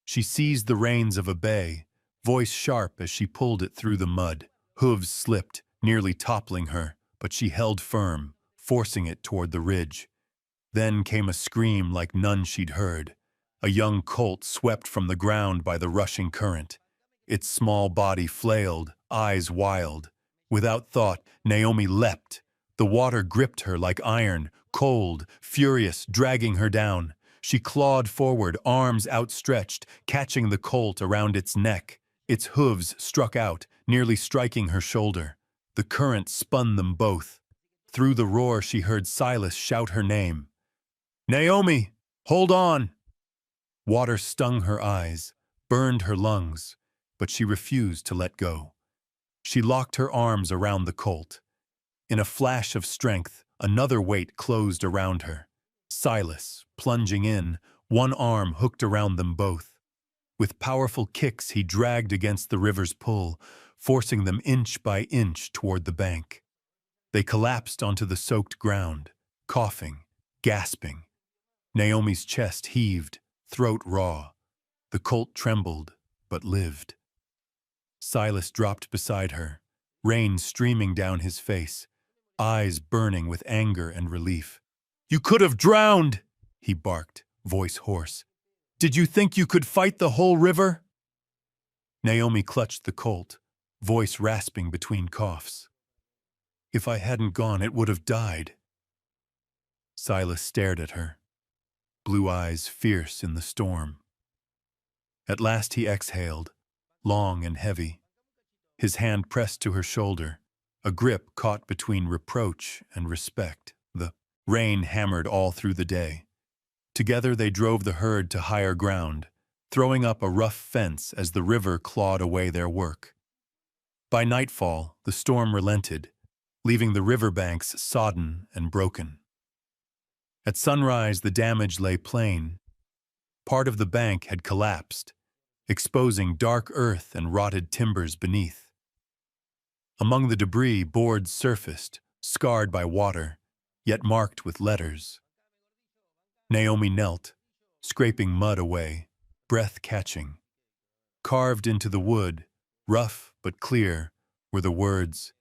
[SPEAKER 1] She seized the reins of a bay, voice sharp as she pulled it through the mud. Hooves slipped, nearly toppling her, but she held firm, forcing it toward the ridge. Then came a scream like none she'd heard. A young colt swept from the ground by the rushing current. Its small body flailed, eyes wild. Without thought, Naomi leapt. The water gripped her like iron, Cold, furious, dragging her down. She clawed forward, arms outstretched, catching the colt around its neck. Its hooves struck out, nearly striking her shoulder. The current spun them both. Through the roar she heard Silas shout her name. "Naomi, hold on!" Water stung her eyes, burned her lungs, but she refused to let go. She locked her arms around the colt. In a flash of strength, another weight closed around her. Silas, plunging in, one arm hooked around them both. With powerful kicks he dragged against the river's pull, forcing them inch by inch toward the bank. They collapsed onto the soaked ground, coughing, gasping. Naomi's chest heaved, throat raw. The colt trembled, but lived. Silas dropped beside her, rain streaming down his face, eyes burning with anger and relief. "You could have drowned!" he barked, voice hoarse. "Did you think you could fight the whole river?" Naomi clutched the colt, voice rasping between coughs. "If I hadn't gone, it would have died." Silas stared at her, blue eyes fierce in the storm. At last he exhaled, long and heavy. His hand pressed to her shoulder, a grip caught between reproach and respect. The rain hammered all through the day. Together they drove the herd to higher ground, throwing up a rough fence as the river clawed away their work. By nightfall, the storm relented, leaving the riverbanks sodden and broken. At sunrise, the damage lay plain. Part of the bank had collapsed, exposing dark earth and rotted timbers beneath. Among the debris, boards surfaced, scarred by water, yet marked with letters. Naomi knelt, scraping mud away, breath catching. Carved into the wood, rough but clear, were the words,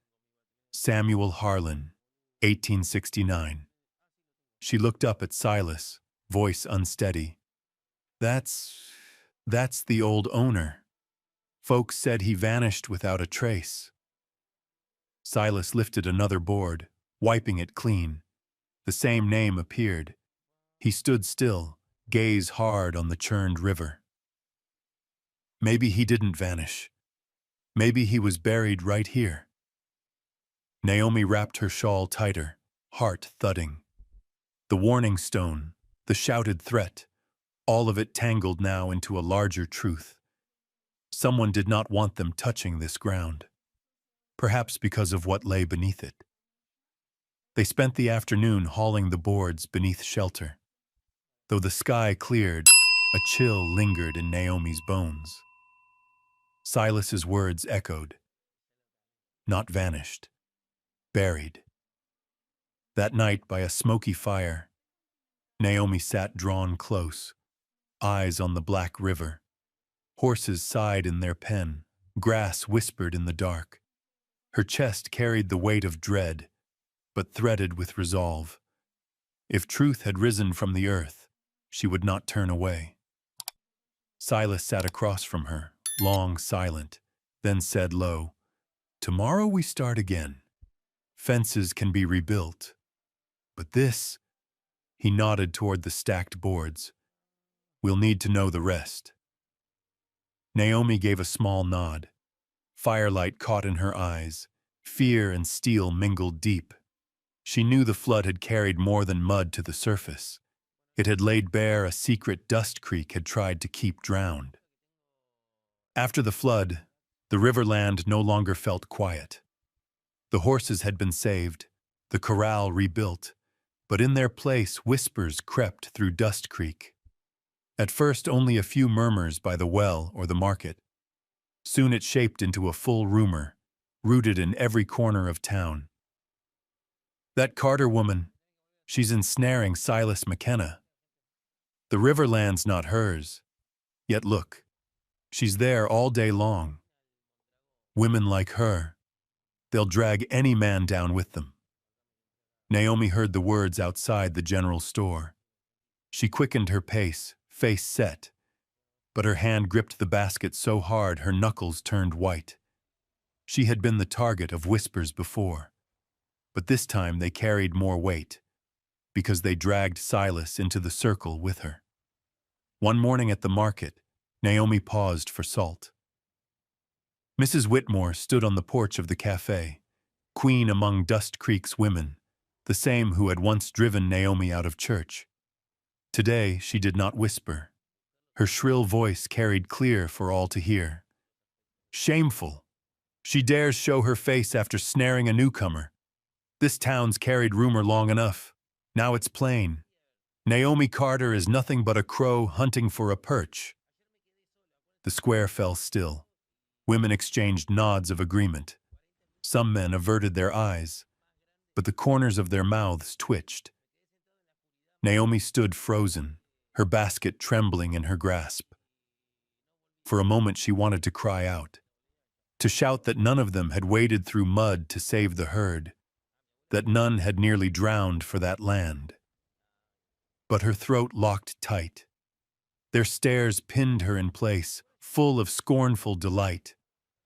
[SPEAKER 1] "Samuel Harlan, 1869. She looked up at Silas, voice unsteady. That's the old owner. Folks said he vanished without a trace." Silas lifted another board, wiping it clean. The same name appeared. He stood still, gaze hard on the churned river. Maybe he didn't vanish. Maybe he was buried right here. Naomi wrapped her shawl tighter, heart thudding. The warning stone, the shouted threat, all of it tangled now into a larger truth. Someone did not want them touching this ground, perhaps because of what lay beneath it. They spent the afternoon hauling the boards beneath shelter. Though the sky cleared, a chill lingered in Naomi's bones. Silas's words echoed. Not vanished, buried. That night, by a smoky fire, Naomi sat drawn close, eyes on the black river. Horses sighed in their pen, grass whispered in the dark. Her chest carried the weight of dread, but threaded with resolve. If truth had risen from the earth, she would not turn away. Silas sat across from her, long silent, then said low, "Tomorrow we start again. Fences can be rebuilt. But this," he nodded toward the stacked boards, "we'll need to know the rest." Naomi gave a small nod. Firelight caught in her eyes. Fear and steel mingled deep. She knew the flood had carried more than mud to the surface. It had laid bare a secret Dust Creek had tried to keep drowned. After the flood, the riverland no longer felt quiet. The horses had been saved, the corral rebuilt, but in their place whispers crept through Dust Creek. At first only a few murmurs by the well or the market. Soon it shaped into a full rumor, rooted in every corner of town. "That Carter woman, she's ensnaring Silas McKenna. The riverland's not hers, yet look, she's there all day long. Women like her, they'll drag any man down with them." Naomi heard the words outside the general store. She quickened her pace, face set, but her hand gripped the basket so hard her knuckles turned white. She had been the target of whispers before, but this time they carried more weight. because they dragged Silas into the circle with her. One morning at the market, Naomi paused for salt. Mrs. Whitmore stood on the porch of the cafe, queen among Dust Creek's women, the same who had once driven Naomi out of church. Today she did not whisper. Her shrill voice carried clear for all to hear. Shameful! She dares show her face after snaring a newcomer. This town's carried rumor long enough. Now it's plain. Naomi Carter is nothing but a crow hunting for a perch. The square fell still. Women exchanged nods of agreement. Some men averted their eyes, but the corners of their mouths twitched. Naomi stood frozen, her basket trembling in her grasp. For a moment she wanted to cry out, to shout that none of them had waded through mud to save the herd, that none had nearly drowned for that land. But her throat locked tight. Their stares pinned her in place, full of scornful delight.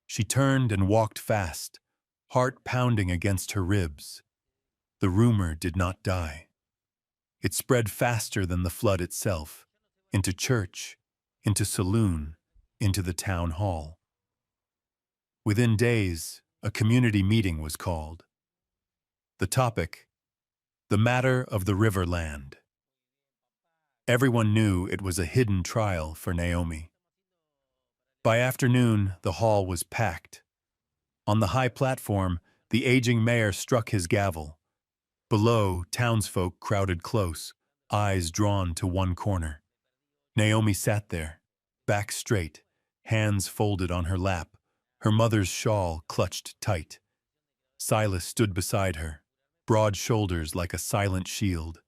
[SPEAKER 1] She turned and walked fast, heart pounding against her ribs. The rumor did not die. It spread faster than the flood itself, into church, into saloon, into the town hall. Within days, a community meeting was called. The topic, the matter of the riverland. Everyone knew it was a hidden trial for Naomi. By afternoon, the hall was packed. On the high platform, the aging mayor struck his gavel. Below, townsfolk crowded close, eyes drawn to one corner. Naomi sat there, back straight, hands folded on her lap, her mother's shawl clutched tight. Silas stood beside her, broad shoulders like a silent shield.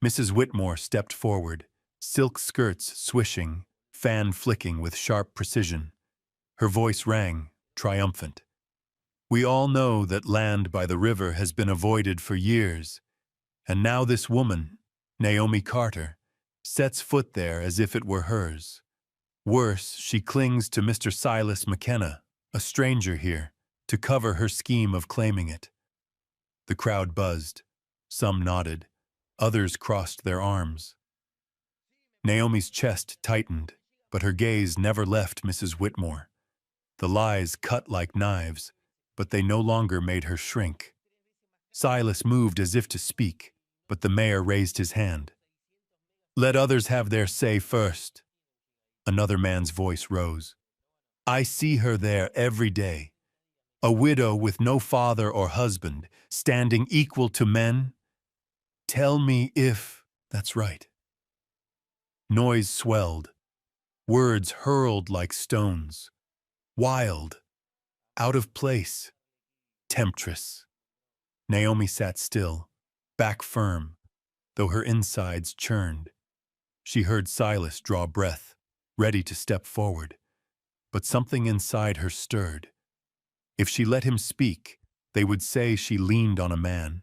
[SPEAKER 1] Mrs. Whitmore stepped forward, silk skirts swishing, fan flicking with sharp precision. Her voice rang, triumphant. We all know that land by the river has been avoided for years, and now this woman, Naomi Carter, sets foot there as if it were hers. Worse, she clings to Mr. Silas McKenna, a stranger here, to cover her scheme of claiming it. The crowd buzzed. Some nodded. Others crossed their arms. Naomi's chest tightened, but her gaze never left Mrs. Whitmore. The lies cut like knives, but they no longer made her shrink. Silas moved as if to speak, but the mayor raised his hand. Let others have their say first. Another man's voice rose. I see her there every day. A widow with no father or husband, standing equal to men. Tell me if that's right. Noise swelled. Words hurled like stones. Wild. Out of place. Temptress. Naomi sat still, back firm, though her insides churned. She heard Silas draw breath, ready to step forward. But something inside her stirred. If she let him speak, they would say she leaned on a man.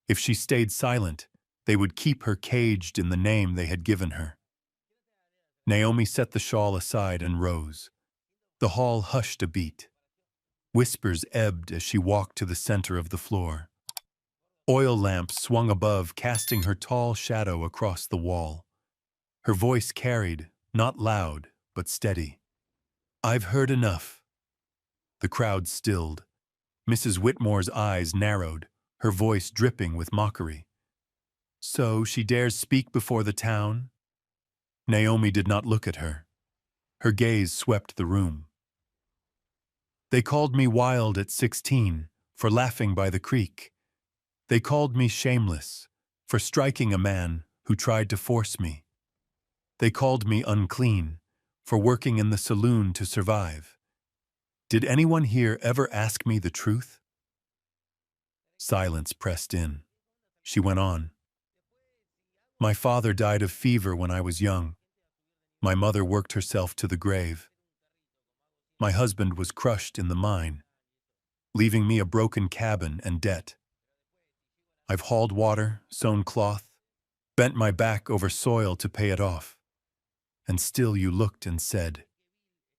[SPEAKER 1] If she stayed silent, they would keep her caged in the name they had given her. Naomi set the shawl aside and rose. The hall hushed a beat. Whispers ebbed as she walked to the center of the floor. Oil lamps swung above, casting her tall shadow across the wall. Her voice carried, not loud, but steady. I've heard enough. The crowd stilled. Mrs. Whitmore's eyes narrowed, her voice dripping with mockery. So she dares speak before the town? Naomi did not look at her. Her gaze swept the room. They called me wild at 16 for laughing by the creek. They called me shameless for striking a man who tried to force me. They called me unclean for working in the saloon to survive. Did anyone here ever ask me the truth? Silence pressed in. She went on. My father died of fever when I was young. My mother worked herself to the grave. My husband was crushed in the mine, leaving me a broken cabin and debt. I've hauled water, sewn cloth, bent my back over soil to pay it off. And still you looked and said,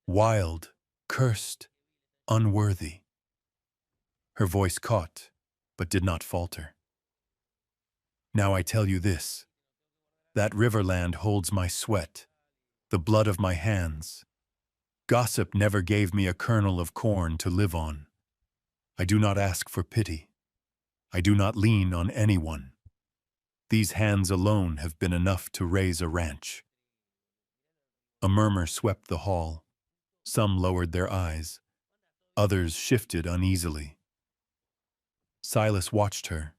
[SPEAKER 1] wild, cursed, unworthy. Her voice caught, but did not falter. Now I tell you this. That riverland holds my sweat, the blood of my hands. Gossip never gave me a kernel of corn to live on. I do not ask for pity. I do not lean on anyone. These hands alone have been enough to raise a ranch. A murmur swept the hall. Some lowered their eyes. Others shifted uneasily. Silas watched her,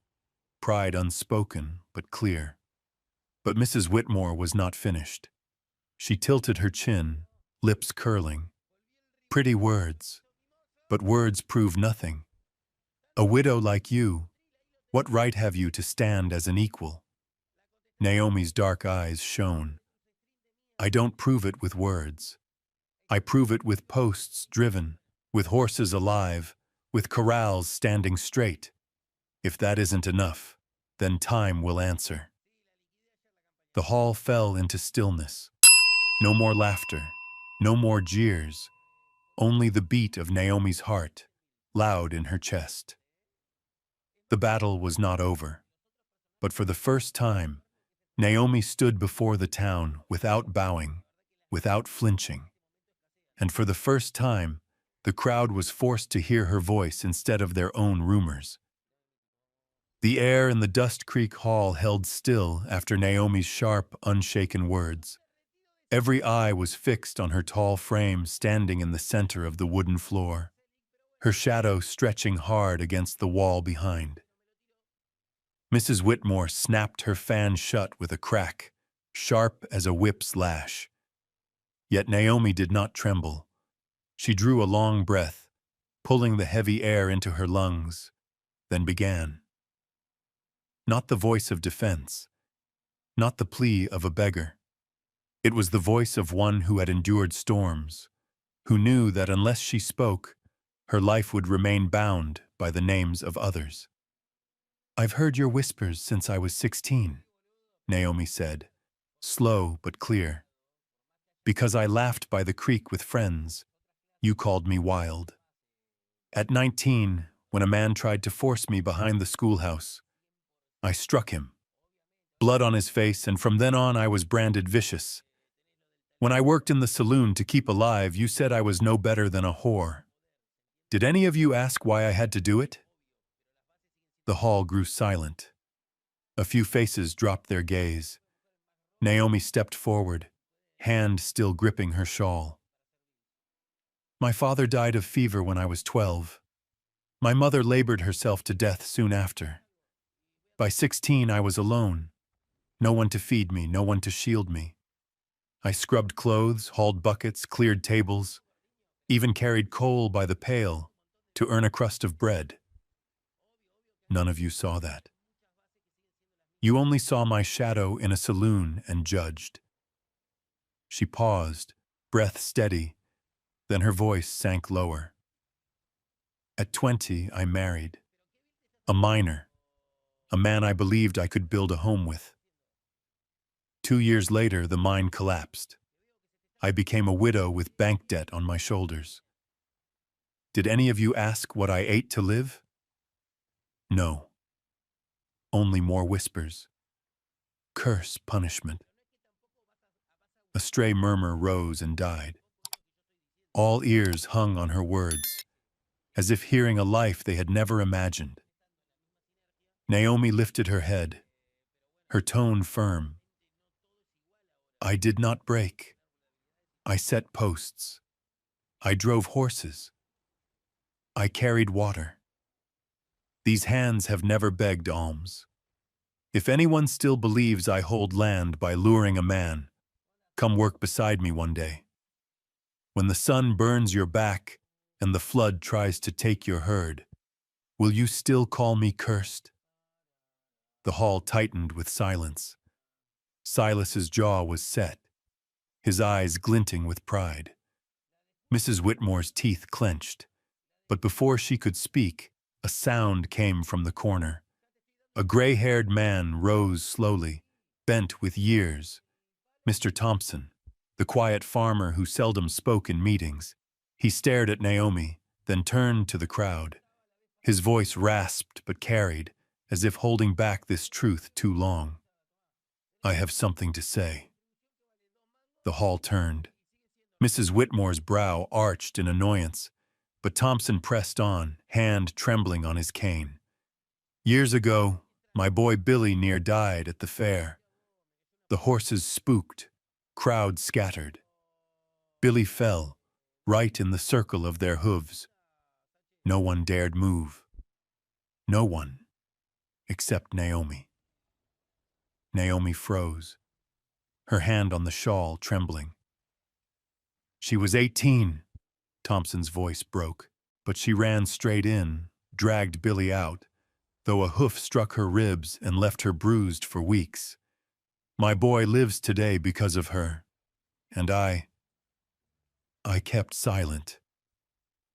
[SPEAKER 1] pride unspoken but clear. But Mrs. Whitmore was not finished. She tilted her chin, lips curling. Pretty words, but words prove nothing. A widow like you, what right have you to stand as an equal? Naomi's dark eyes shone. I don't prove it with words. I prove it with posts driven, with horses alive, with corrals standing straight. If that isn't enough, then time will answer. The hall fell into stillness. No more laughter, no more jeers, only the beat of Naomi's heart, loud in her chest. The battle was not over, but for the first time, Naomi stood before the town without bowing, without flinching. And for the first time, the crowd was forced to hear her voice instead of their own rumors. The air in the Dust Creek Hall held still after Naomi's sharp, unshaken words. Every eye was fixed on her tall frame standing in the center of the wooden floor, her shadow stretching hard against the wall behind. Mrs. Whitmore snapped her fan shut with a crack, sharp as a whip's lash. Yet Naomi did not tremble. She drew a long breath, pulling the heavy air into her lungs, then began. Not the voice of defense, not the plea of a beggar. It was the voice of one who had endured storms, who knew that unless she spoke, her life would remain bound by the names of others. I've heard your whispers since I was 16, Naomi said, slow but clear. Because I laughed by the creek with friends, you called me wild. At 19, when a man tried to force me behind the schoolhouse, I struck him. Blood on his face, and from then on I was branded vicious. When I worked in the saloon to keep alive, you said I was no better than a whore. Did any of you ask why I had to do it? The hall grew silent. A few faces dropped their gaze. Naomi stepped forward, hand still gripping her shawl. My father died of fever when I was 12. My mother labored herself to death soon after. By 16, I was alone. No one to feed me, no one to shield me. I scrubbed clothes, hauled buckets, cleared tables, even carried coal by the pail to earn a crust of bread. None of you saw that. You only saw my shadow in a saloon and judged. She paused, breath steady, then her voice sank lower. At 20, I married. A miner, a man I believed I could build a home with. 2 years later, the mine collapsed. I became a widow with bank debt on my shoulders. Did any of you ask what I ate to live? No. Only more whispers. Curse punishment. A stray murmur rose and died. All ears hung on her words, as if hearing a life they had never imagined. Naomi lifted her head, her tone firm. I did not break. I set posts. I drove horses. I carried water. These hands have never begged alms. If anyone still believes I hold land by luring a man, come work beside me one day. When the sun burns your back and the flood tries to take your herd, will you still call me cursed? The hall tightened with silence. Silas's jaw was set, his eyes glinting with pride. Mrs. Whitmore's teeth clenched, but before she could speak, a sound came from the corner. A gray-haired man rose slowly, bent with years. Mr. Thompson, the quiet farmer who seldom spoke in meetings. He stared at Naomi, then turned to the crowd. His voice rasped but carried, as if holding back this truth too long. "I have something to say." The hall turned. Mrs. Whitmore's brow arched in annoyance, but Thompson pressed on, hand trembling on his cane. "Years ago, my boy Billy near died at the fair. The horses spooked, crowds scattered. Billy fell, right in the circle of their hooves. No one dared move. No one, except Naomi." Naomi froze, her hand on the shawl trembling. "She was 18, Thompson's voice broke, but she ran straight in, dragged Billy out, though a hoof struck her ribs and left her bruised for weeks. My boy lives today because of her, and I kept silent.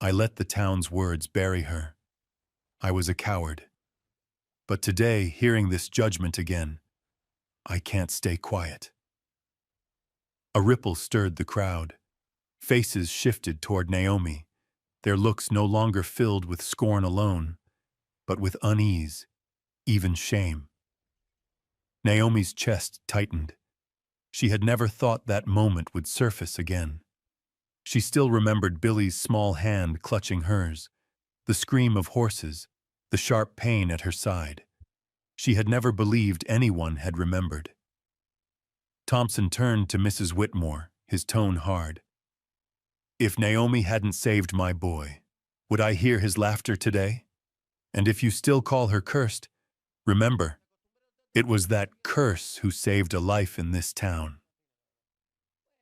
[SPEAKER 1] I let the town's words bury her. I was a coward. But today, hearing this judgment again, I can't stay quiet." A ripple stirred the crowd. Faces shifted toward Naomi, their looks no longer filled with scorn alone, but with unease, even shame. Naomi's chest tightened. She had never thought that moment would surface again. She still remembered Billy's small hand clutching hers, the scream of horses, the sharp pain at her side. She had never believed anyone had remembered. Thompson turned to Mrs. Whitmore, his tone hard. "If Naomi hadn't saved my boy, would I hear his laughter today? And if you still call her cursed, remember, it was that curse who saved a life in this town."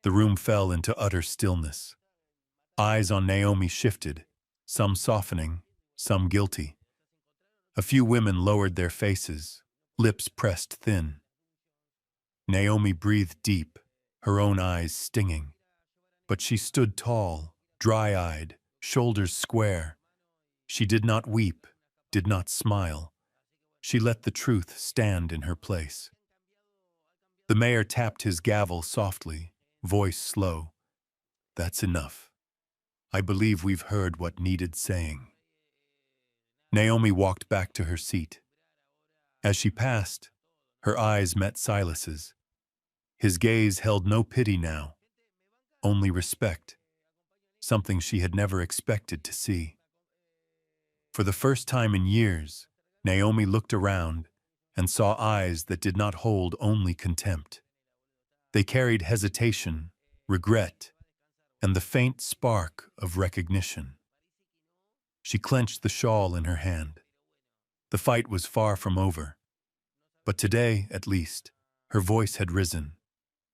[SPEAKER 1] The room fell into utter stillness. Eyes on Naomi shifted, some softening, some guilty. A few women lowered their faces, lips pressed thin. Naomi breathed deep, her own eyes stinging. But she stood tall, dry-eyed, shoulders square. She did not weep, did not smile. She let the truth stand in her place. The mayor tapped his gavel softly, voice slow. "That's enough. I believe we've heard what needed saying." Naomi walked back to her seat. As she passed, her eyes met Silas's. His gaze held no pity now, only respect, something she had never expected to see. For the first time in years, Naomi looked around and saw eyes that did not hold only contempt. They carried hesitation, regret, and the faint spark of recognition. She clenched the shawl in her hand. The fight was far from over, but today, at least, her voice had risen,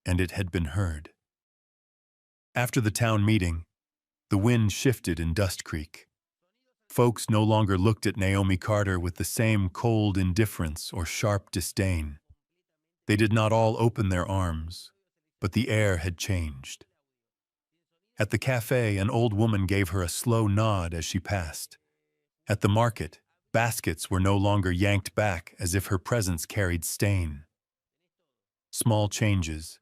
[SPEAKER 1] and it had been heard. After the town meeting, the wind shifted in Dust Creek. Folks no longer looked at Naomi Carter with the same cold indifference or sharp disdain. They did not all open their arms, but the air had changed. At the cafe, an old woman gave her a slow nod as she passed. At the market, baskets were no longer yanked back as if her presence carried stain. Small changes,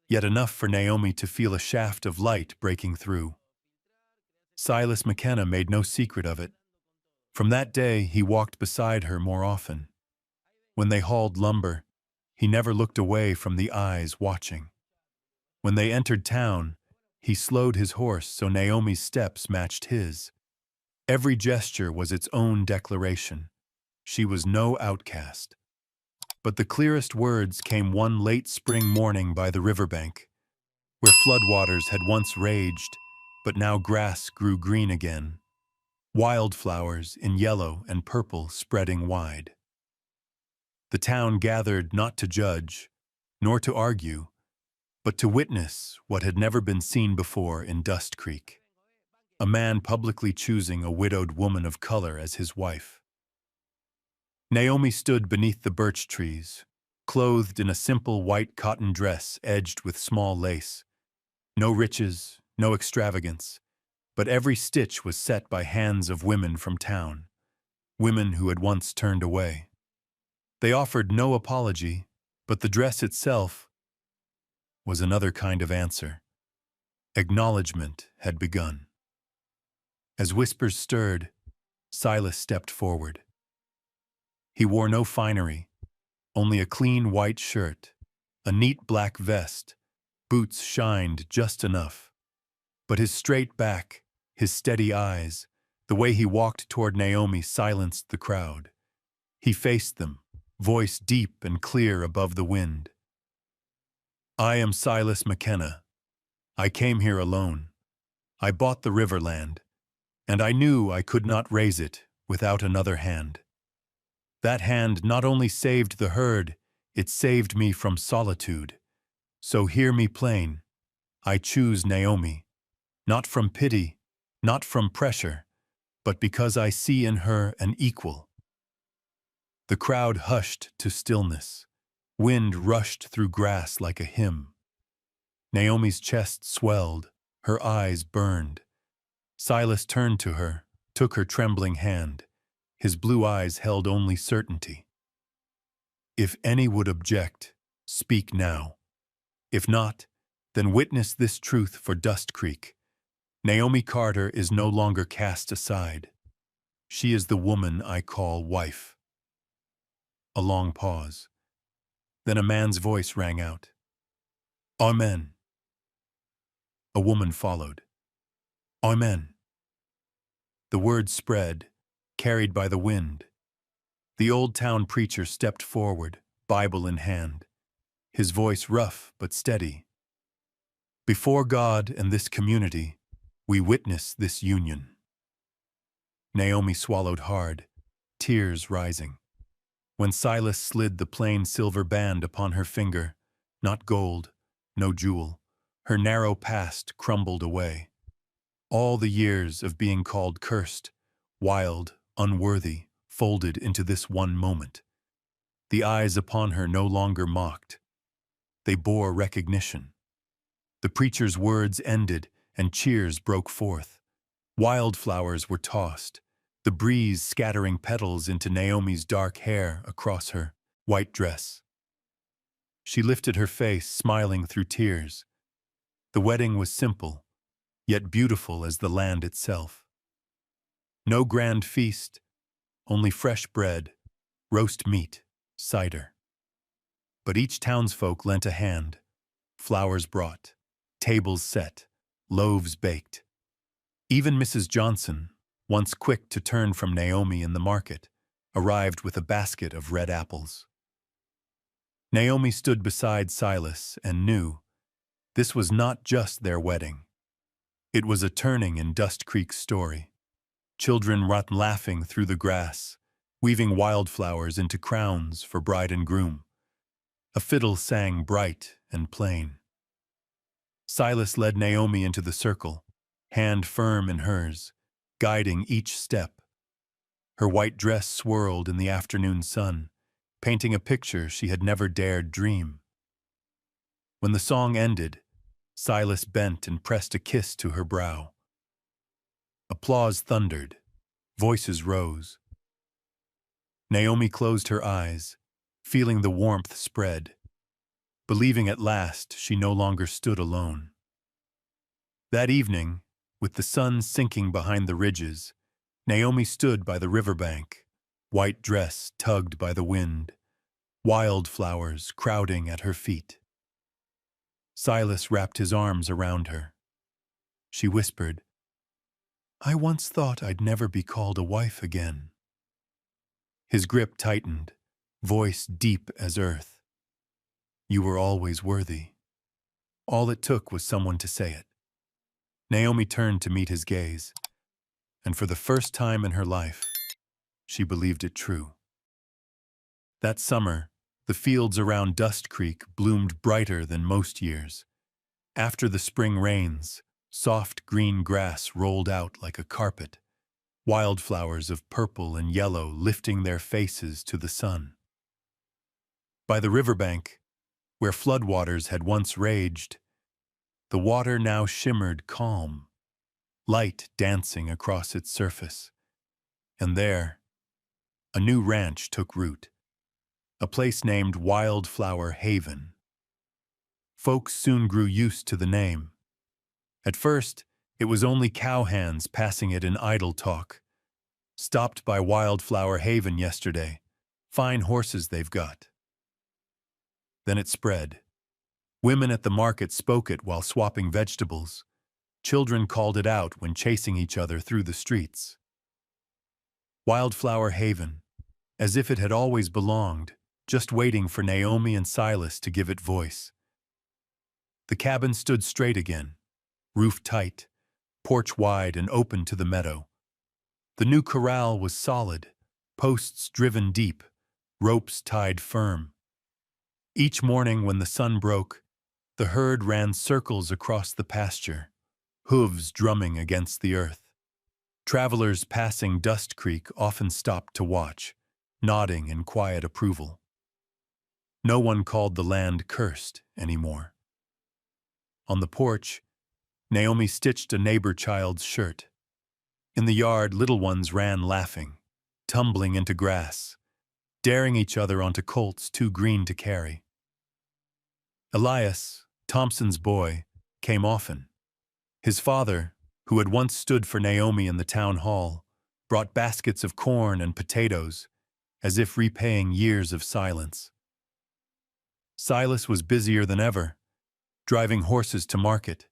[SPEAKER 1] yet enough for Naomi to feel a shaft of light breaking through. Silas McKenna made no secret of it. From that day, he walked beside her more often. When they hauled lumber, he never looked away from the eyes watching. When they entered town, he slowed his horse so Naomi's steps matched his. Every gesture was its own declaration. She was no outcast. But the clearest words came one late spring morning by the riverbank, where floodwaters had once raged, but now grass grew green again, wildflowers in yellow and purple spreading wide. The town gathered not to judge, nor to argue, but to witness what had never been seen before in Dust Creek. A man publicly choosing a widowed woman of color as his wife. Naomi stood beneath the birch trees, clothed in a simple white cotton dress edged with small lace. No riches, no extravagance, but every stitch was set by hands of women from town, women who had once turned away. They offered no apology, but the dress itself was another kind of answer. Acknowledgement had begun. As whispers stirred, Silas stepped forward. He wore no finery, only a clean white shirt, a neat black vest, boots shined just enough. But his straight back, his steady eyes, the way he walked toward Naomi silenced the crowd. He faced them, voice deep and clear above the wind. "I am Silas McKenna. I came here alone. I bought the riverland, and I knew I could not raise it without another hand. That hand not only saved the herd, it saved me from solitude. So hear me plain. I choose Naomi, not from pity, not from pressure, but because I see in her an equal." The crowd hushed to stillness. Wind rushed through grass like a hymn. Naomi's chest swelled, her eyes burned. Silas turned to her, took her trembling hand. His blue eyes held only certainty. "If any would object, speak now. If not, then witness this truth for Dust Creek. Naomi Carter is no longer cast aside. She is the woman I call wife." A long pause. Then a man's voice rang out. "Amen." A woman followed. "Amen." The word spread, carried by the wind. The old town preacher stepped forward, Bible in hand, his voice rough but steady. "Before God and this community, we witness this union." Naomi swallowed hard, tears rising. When Silas slid the plain silver band upon her finger, not gold, no jewel, her narrow past crumbled away. All the years of being called cursed, wild, unworthy, folded into this one moment. The eyes upon her no longer mocked. They bore recognition. The preacher's words ended, and cheers broke forth. Wildflowers were tossed, the breeze scattering petals into Naomi's dark hair across her white dress. She lifted her face, smiling through tears. The wedding was simple, yet beautiful as the land itself. No grand feast, only fresh bread, roast meat, cider. But each townsfolk lent a hand, flowers brought, tables set, loaves baked. Even Mrs. Johnson, once quick to turn from Naomi in the market, arrived with a basket of red apples. Naomi stood beside Silas and knew this was not just their wedding. It was a turning in Dust Creek's story. Children ran laughing through the grass, weaving wildflowers into crowns for bride and groom. A fiddle sang bright and plain. Silas led Naomi into the circle, hand firm in hers, guiding each step. Her white dress swirled in the afternoon sun, painting a picture she had never dared dream. When the song ended, Silas bent and pressed a kiss to her brow. Applause thundered, voices rose. Naomi closed her eyes, feeling the warmth spread, believing at last she no longer stood alone. That evening, with the sun sinking behind the ridges, Naomi stood by the riverbank, white dress tugged by the wind, wildflowers crowding at her feet. Silas wrapped his arms around her. She whispered, "I once thought I'd never be called a wife again." His grip tightened, voice deep as earth. "You were always worthy." All it took was someone to say it. Naomi turned to meet his gaze, and for the first time in her life, she believed it true. That summer, the fields around Dust Creek bloomed brighter than most years. After the spring rains, soft green grass rolled out like a carpet, wildflowers of purple and yellow lifting their faces to the sun. By the riverbank, where floodwaters had once raged, the water now shimmered calm, light dancing across its surface. And there, a new ranch took root, a place named Wildflower Haven. Folks soon grew used to the name. At first, it was only cowhands passing it in idle talk. "Stopped by Wildflower Haven yesterday. Fine horses they've got." Then it spread. Women at the market spoke it while swapping vegetables. Children called it out when chasing each other through the streets. Wildflower Haven, as if it had always belonged, just waiting for Naomi and Silas to give it voice. The cabin stood straight again, roof tight, porch wide and open to the meadow. The new corral was solid, posts driven deep, ropes tied firm. Each morning when the sun broke, the herd ran circles across the pasture, hooves drumming against the earth. Travelers passing Dust Creek often stopped to watch, nodding in quiet approval. No one called the land cursed anymore. On the porch, Naomi stitched a neighbor child's shirt. In the yard, little ones ran laughing, tumbling into grass, daring each other onto colts too green to carry. Elias, Thompson's boy, came often. His father, who had once stood for Naomi in the town hall, brought baskets of corn and potatoes, as if repaying years of silence. Silas was busier than ever, driving horses to market,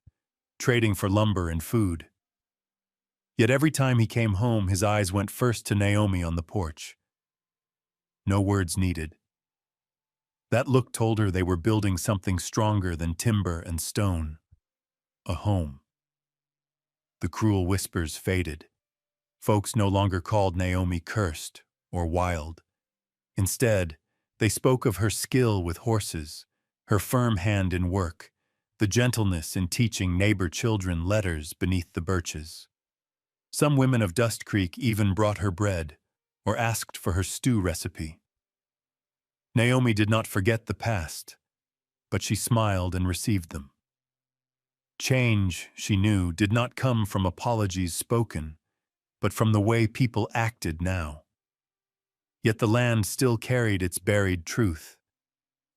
[SPEAKER 1] trading for lumber and food. Yet every time he came home, his eyes went first to Naomi on the porch. No words needed. That look told her they were building something stronger than timber and stone. A home. The cruel whispers faded. Folks no longer called Naomi cursed or wild. Instead, they spoke of her skill with horses, her firm hand in work, the gentleness in teaching neighbor children letters beneath the birches. Some women of Dust Creek even brought her bread or asked for her stew recipe. Naomi did not forget the past, but she smiled and received them. Change, she knew, did not come from apologies spoken, but from the way people acted now. Yet the land still carried its buried truth.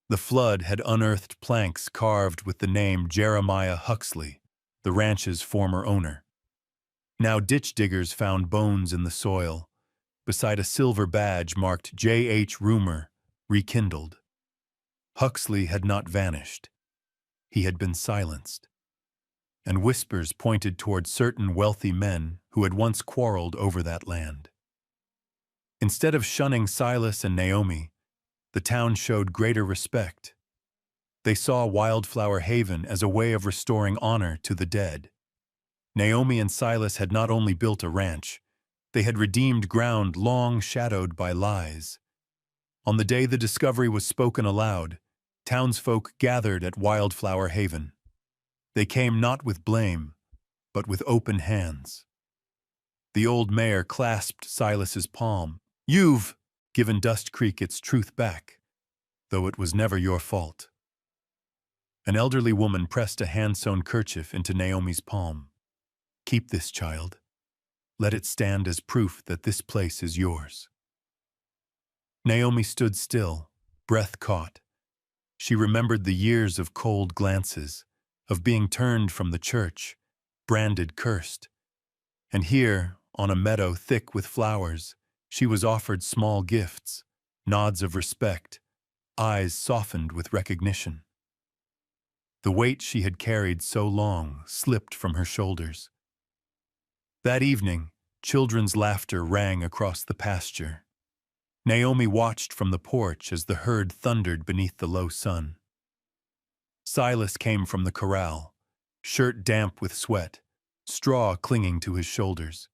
[SPEAKER 1] The flood had unearthed planks carved with the name Jeremiah Huxley, the ranch's former owner. Now ditch diggers found bones in the soil, beside a silver badge marked J.H. Rumor, rekindled. Huxley had not vanished. He had been silenced. And whispers pointed toward certain wealthy men who had once quarreled over that land. Instead of shunning Silas and Naomi, the town showed greater respect. They saw Wildflower Haven as a way of restoring honor to the dead. Naomi and Silas had not only built a ranch, they had redeemed ground long shadowed by lies. On the day the discovery was spoken aloud, townsfolk gathered at Wildflower Haven. They came not with blame, but with open hands. The old mayor clasped Silas's palm. "You've given Dust Creek its truth back, though it was never your fault." An elderly woman pressed a hand-sewn kerchief into Naomi's palm. "Keep this, child. Let it stand as proof that this place is yours." Naomi stood still, breath caught. She remembered the years of cold glances, of being turned from the church, branded cursed. And here, on a meadow thick with flowers, she was offered small gifts, nods of respect, eyes softened with recognition. The weight she had carried so long slipped from her shoulders. That evening, children's laughter rang across the pasture. Naomi watched from the porch as the herd thundered beneath the low sun. Silas came from the corral, shirt damp with sweat, straw clinging to his shoulders.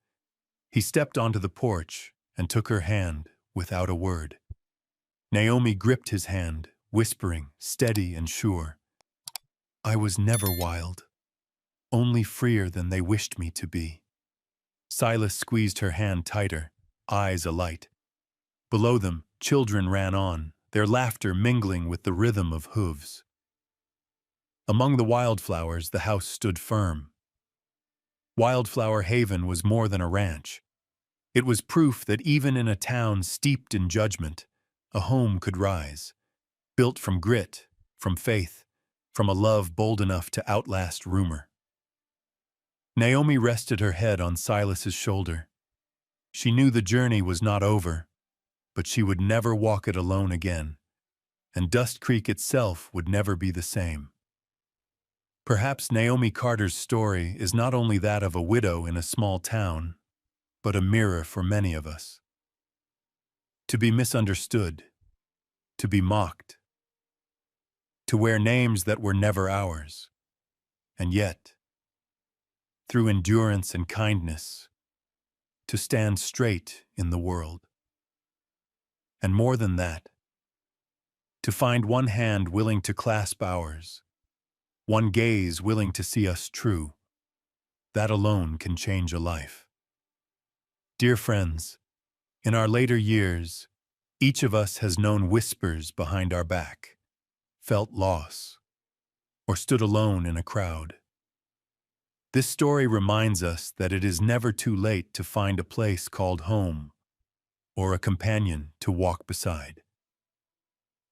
[SPEAKER 1] He stepped onto the porch and took her hand without a word. Naomi gripped his hand, whispering, steady and sure, "I was never wild, only freer than they wished me to be." Silas squeezed her hand tighter, eyes alight. Below them, children ran on, their laughter mingling with the rhythm of hooves. Among the wildflowers, the house stood firm. Wildflower Haven was more than a ranch. It was proof that even in a town steeped in judgment, a home could rise, built from grit, from faith, from a love bold enough to outlast rumor. Naomi rested her head on Silas's shoulder. She knew the journey was not over, but she would never walk it alone again, and Dust Creek itself would never be the same. Perhaps Naomi Carter's story is not only that of a widow in a small town, but a mirror for many of us. To be misunderstood, to be mocked, to wear names that were never ours, and yet, through endurance and kindness, to stand straight in the world. And more than that, to find one hand willing to clasp ours, one gaze willing to see us true, that alone can change a life. Dear friends, in our later years, each of us has known whispers behind our back, felt loss, or stood alone in a crowd. This story reminds us that it is never too late to find a place called home, or a companion to walk beside.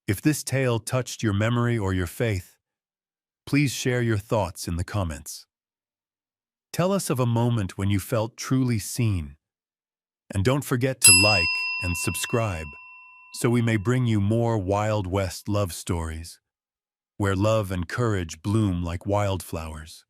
[SPEAKER 1] If this tale touched your memory or your faith, please share your thoughts in the comments. Tell us of a moment when you felt truly seen. And don't forget to like and subscribe so we may bring you more Wild West love stories, where love and courage bloom like wildflowers.